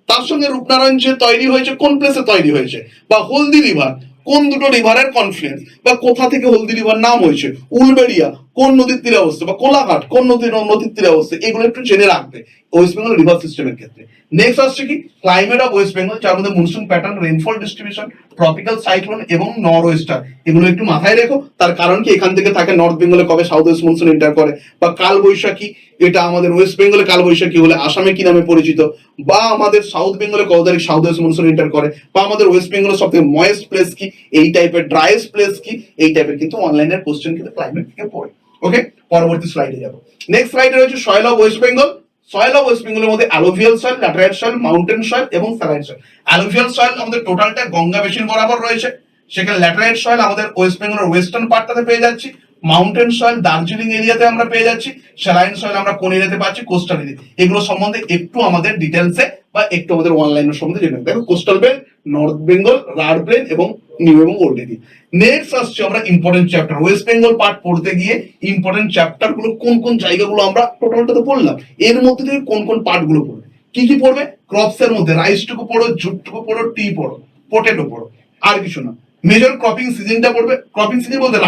তার সঙ্গে রূপনারায়ণ যে তৈরি হয়েছে কোন প্লেসে তৈরি হয়েছে, বা হলদি রিভার কোন দুটো রিভারের কনফ্লুয়েন্স, বা কোথা থেকে হলদি রিভার নাম হয়েছে, উলবেড়িয়া কোন নদীর তীরে অবস্থিত, বা কোলাঘাট কোন নদীর তীরে অবস্থিত, এগুলো একটু জেনে রাখবে ওয়েস্ট বেঙ্গল রিভার সিস্টেমের ক্ষেত্রে। নেক্সট আসছে কি ক্লাইমেট অফ ওয়েস্ট বেঙ্গল, যার মধ্যে monsoon pattern, rainfall distribution, tropical cyclone এবং নর্থ ওয়েস্টার, এগুলো একটু মাথায় রেখো। তার কারণ কি এখান থেকে থাকে নর্থ বেঙ্গলে কবে সাউথ ওয়েস্ট মনসুন এন্টার করে, বা কাল বৈশাখী, এটা আমাদের ওয়েস্ট বেঙ্গলে কাল বৈশাখী হলে আসামে কি নামে পরিচিত, বা আমাদের সাউথ বেঙ্গলে কত তারিখ সাউথ ওয়েস্ট মনসুন এন্টার করে, বা আমাদের ওয়েস্ট বেঙ্গলের সব থেকে ময়েস্ট প্লেস কি, এই টাইপের ড্রাইয়েস্ট প্লেস কি, এই টাইপের কিন্তু অনলাইনের কোশ্চেন কিন্তু ক্লাইমেট থেকে পড়ে। ওকে, পরবর্তী স্লাইডে যাব। নেক্সট স্লাইডে রয়েছে soil of West Bengal. Soil of West বেঙ্গলের মধ্যে alluvial soil, laterite soil, mountain soil এবং স্যালাইন সয়েল। অ্যালুভিয়াল সয়েল আমাদের টোটালটা গঙ্গা বেসিন বরাবর রয়েছে, সেখানে ল্যাটেরাইট সয়েল আমাদের ওয়েস্ট বেঙ্গলের ওয়েস্টার্ন পার্টটাতে পেয়ে যাচ্ছি, মাউন্টেন সয়েল দার্জিলিং এরিয়াতে আমরা পেয়ে যাচ্ছি, স্যালাইন সয়েল আমরা কোন এরিয়াতে পাচ্ছি, কোস্টাল এরিয়া। এগুলো সম্বন্ধে একটু আমাদের ডিটেলসে বা একটু আমাদের অনলাইনের সম্বন্ধে জেনে দেখো, কোস্টাল বেল্ট, নর্থ বেঙ্গল, রাঢ় প্লেন এবং নিউ এবং ওল্ড এরিয়া। নেক্সট আসছে আমরা important chapter, West Bengal part পড়তে গিয়ে ইম্পর্টেন্ট চ্যাপ্টার গুলো কোন কোন জায়গাগুলো আমরা টোটালটা তো পড়লাম, এর মধ্যে থেকে কোন কোন পার্ট গুলো পড়বে, কি কি পড়বে, ক্রপস এর মধ্যে রাইসটুকু পড়ো, জুটটুকু পড়ো, টি পড়ো, পটেটো পড়ো, আর কিছু না। মেজর ক্রপিং সিজনটা পড়বে, ক্রপিং সিজন বলতে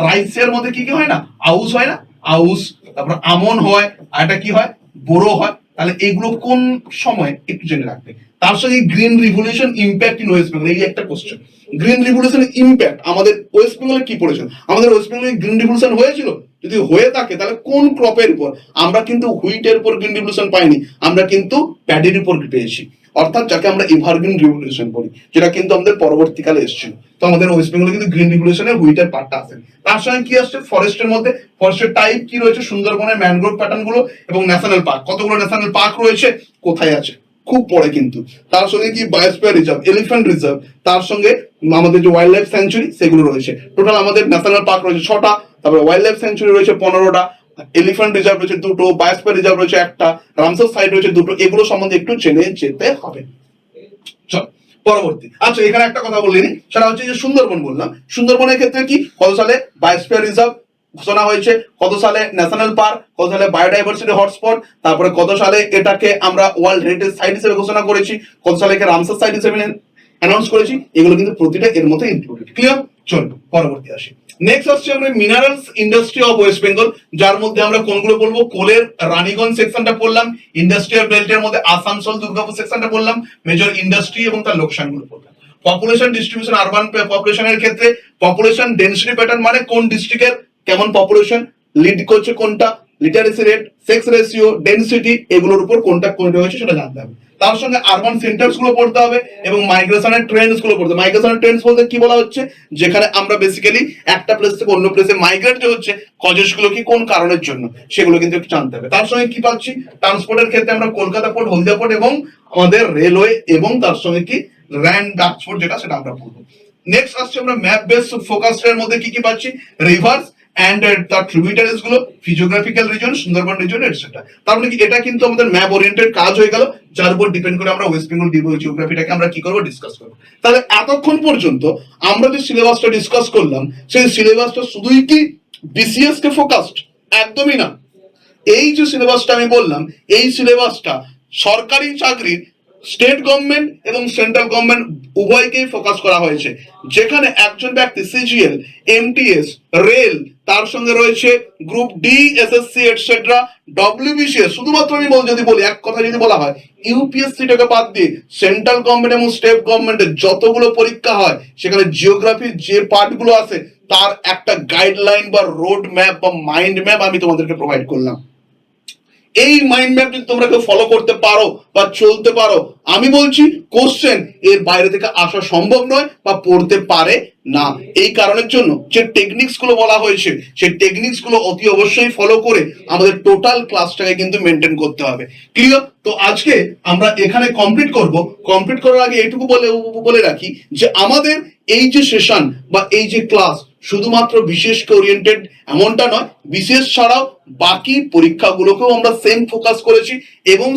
রাইসের মধ্যে কি কি হয় না, আউশ হয় না, আউশ, তারপর আমন হয়, আর এটা কি হয়, বোরো হয়। তাহলে এগুলো কোন সময় একটু জেনে রাখবে। তার সঙ্গে green revolution impact in West Bengal, এই একটা কোশ্চেন। গ্রিন রিভলিউশন ইম্প্যাক্ট আমাদের ওয়েস্ট বেঙ্গলে কি পড়েছে, আমাদের ওয়েস্ট বেঙ্গলে গ্রিন রিভলিউশন হয়েছিল, যদি হয়ে থাকে তাহলে কোন ক্রপের উপর। আমরা কিন্তু হুইটের উপর গ্রিন রিভলিউশন পাইনি, আমরা কিন্তু প্যাডির উপর পেয়েছি, অর্থাৎ যাকে আমরা এভারগ্রিন রিভলিউশন বলি, যেটা কিন্তু আমাদের পরবর্তীকালে এসেছিল। তো আমাদের ওয়েস্ট বেঙ্গলে কিন্তু গ্রিন রিভলিউশনের হুইটের পার্টটা আছে। তার সঙ্গে কি আসছে, ফরেস্টের মধ্যে ফরেস্টের টাইপ কি রয়েছে, সুন্দরবনের ম্যানগ্রোভ প্যাটার্ন গুলো এবং ন্যাশনাল পার্ক, কতগুলো ন্যাশনাল পার্ক রয়েছে, কোথায় আছে, খুব পড়ে কিন্তু। তার সঙ্গে কি বায়োস্ফিয়ার রিজার্ভ, এলিফ্যান্ট রিজার্ভ, তার সঙ্গে আমাদের যে ওয়াইল্ড লাইফ স্যাংচুরি সেগুলো রয়েছে। টোটাল আমাদের ন্যাশনাল পার্ক রয়েছে 6টা, তারপরে ওয়াইল্ড লাইফ স্যাংচুরি রয়েছে 15টা, এলিফ্যান্ট রিজার্ভ রয়েছে দুটো, বায়োস্ফিয়ার রিজার্ভ রয়েছে একটা, রামসার সাইট রয়েছে দুটো, এগুলো সম্বন্ধে একটু জেনে যেতে হবে। চল পরবর্তী। আচ্ছা এখানে একটা কথা বলিনি, সেটা হচ্ছে যে সুন্দরবন বললাম, সুন্দরবনের ক্ষেত্রে কি কত সালে বায়োস্ফিয়ার রিজার্ভ ঘোষণা হয়েছে, কত সালে ন্যাশনাল পার্ক, কত সালে বায়োডাইভার্সিটি হটস্পট, তারপরে কত সালে এটাকে আমরা ওয়ার্ল্ড হেরিটেজ সাইট হিসেবে ঘোষণা করেছি, কত সালে একে রামসার সাইট হিসেবে অ্যানাউন্স করেছি, এগুলো কিন্তু প্রতিটা এর মধ্যে ইনক্লুডেড। ক্লিয়ার? চল পরবর্তী আসি। নেক্সট আসছে আমরা minerals industry of West Bengal, যার মধ্যে আমরা কোনগুলো বলবো, কোলের রানীগঞ্জ সেকশনটা পড়লাম, ইন্ডাস্ট্রিয়াল বেল্টের মধ্যে আসানসোল দুর্গাপুর সেকশনটা বললাম, মেজর ইন্ডাস্ট্রি এবং তার লোকসানগুলো বললাম। পপুলেশন ডিস্ট্রিবিউশন, আরবান পপুলেশনের ক্ষেত্রে পপুলেশন ডেনসিটি প্যাটার্ন মানে কোন ডিস্ট্রিক্টের কেমন পপুলেশন, লিড করছে কোনটা, literacy rate, sex ratio, density, এগুলোর উপর কোনটা কোনটা হয়েছে সেটা জানতে হবে। তার সঙ্গে আরবান সেন্টার্স গুলো পড়তে হবে এবং মাইগ্রেশনের ট্রেন্ডস গুলো পড়তে হবে। মাইগ্রেশনের ট্রেন্ডস বলতে কি বলা হচ্ছে, যেখানে আমরা বেসিক্যালি একটা প্লেস থেকে অন্য প্লেসে মাইগ্রেট যে হচ্ছে, কজেস গুলো কি কোন কারণের জন্য, সেগুলো কিন্তু একটু জানতে হবে। তার সঙ্গে কি পাচ্ছি, ট্রান্সপোর্টের ক্ষেত্রে আমরা কলকাতা পোর্ট, হলদিয়া পোর্ট এবং আমাদের রেলওয়ে, এবং তার সঙ্গে কি র্যান ডাকপোর্ট যেটা, সেটা আমরা পড়বো। নেক্সট আসছে আমরা ম্যাপ বেস ফোকাস এর মধ্যে কি কি পাচ্ছি, রিভার্স and তার ট্রিবিউটারিজ গুলো, ফিজিওগ্রাফিক্যাল রিজন, সুন্দরবন রিজন এটসেট্রা। তার মানে কি এটা কিন্তু আমাদের ম্যাপ ওরিয়েন্টেড কাজ হয়ে গেল, যার উপর ডিপেন্ড করে আমরা ওয়েস্ট বেঙ্গল জিওগ্রাফিটাকে আমরা কি করব, ডিসকাস করব। তাহলে এতক্ষণ পর্যন্ত আমরা যে সিলেবাসটা ডিসকাস করলাম, সেই সিলেবাসটা শুধুই কি বিসিএস কে ফোকাসড? একদমই না। এই যে সিলেবাসটা আমি বললাম, এই সিলেবাসটা সরকারি চাকরির স্টেট গভর্নমেন্ট এবং সেন্ট্রাল গভর্নমেন্ট উভয়কেই ফোকাস করা হয়েছে, যেখানে একজন ব্যক্তি সিজিএল, এমটিএস, রেল, তার সঙ্গে রয়েছে group D, SSC etcetera, WBCS, শুধুমাত্র আমি যদি বলি এক কথা যদি বলা হয়, ইউপিএসসিটাকে বাদ দিয়ে সেন্ট্রাল গভর্নমেন্ট এবং স্টেট গভর্নমেন্টের যতগুলো পরীক্ষা হয়, সেখানে জিওগ্রাফির যে পার্টগুলো আছে তার একটা গাইডলাইন বা রোড ম্যাপ বা মাইন্ড ম্যাপ আমি তোমাদেরকে প্রোভাইড করলাম। এই মাইন্ড ম্যাপ যদি তোমরা কেউ ফলো করতে পারো বা চলতে পারো, আমি বলছি কোশ্চেন এর বাইরে থেকে আসা সম্ভব নয় বা পড়তে পারে না। এই কারণের জন্য যে টেকনিক্স গুলো বলা হয়েছে, সেই টেকনিক্স গুলো অতি অবশ্যই ফলো করে আমাদের টোটাল ক্লাসটাকে কিন্তু মেনটেন করতে হবে। ক্লিয়ার? তো আজকে আমরা এখানে কমপ্লিট করব। কমপ্লিট করার আগে এইটুকু বলে রাখি যে আমাদের এই যে সেশন বা এই যে ক্লাস শুধুমাত্র বিশেষকে ওরিয়েন্টেড এমনটা নয়, বিশেষ ছাড়াও বাকি পরীক্ষাগুলোকেও আমরা সেম ফোকাস করেছি এবং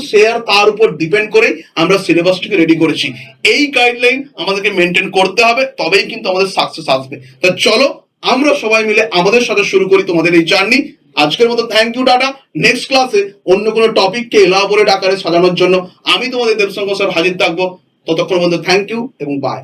তার উপর ডিপেন্ড করে আমরা সিলেবাসটিকে রেডি করেছি। এই গাইডলাইন আমাদেরকে মেনটেন করতে হবে, তবেই কিন্তু আমাদের সাকসেস আসবে। তা চলো আমরা সবাই মিলে আমাদের সাথে শুরু করি তোমাদের এই জার্নি। আজকের মতো থ্যাংক ইউ টাটা। নেক্সট ক্লাসে অন্য কোনো টপিককে এলাবোরেট আকারে সাজানোর জন্য আমি তোমাদের দেবশঙ্কর স্যার হাজির থাকবো। ততক্ষণ পর্যন্ত থ্যাংক ইউ এবং বাই।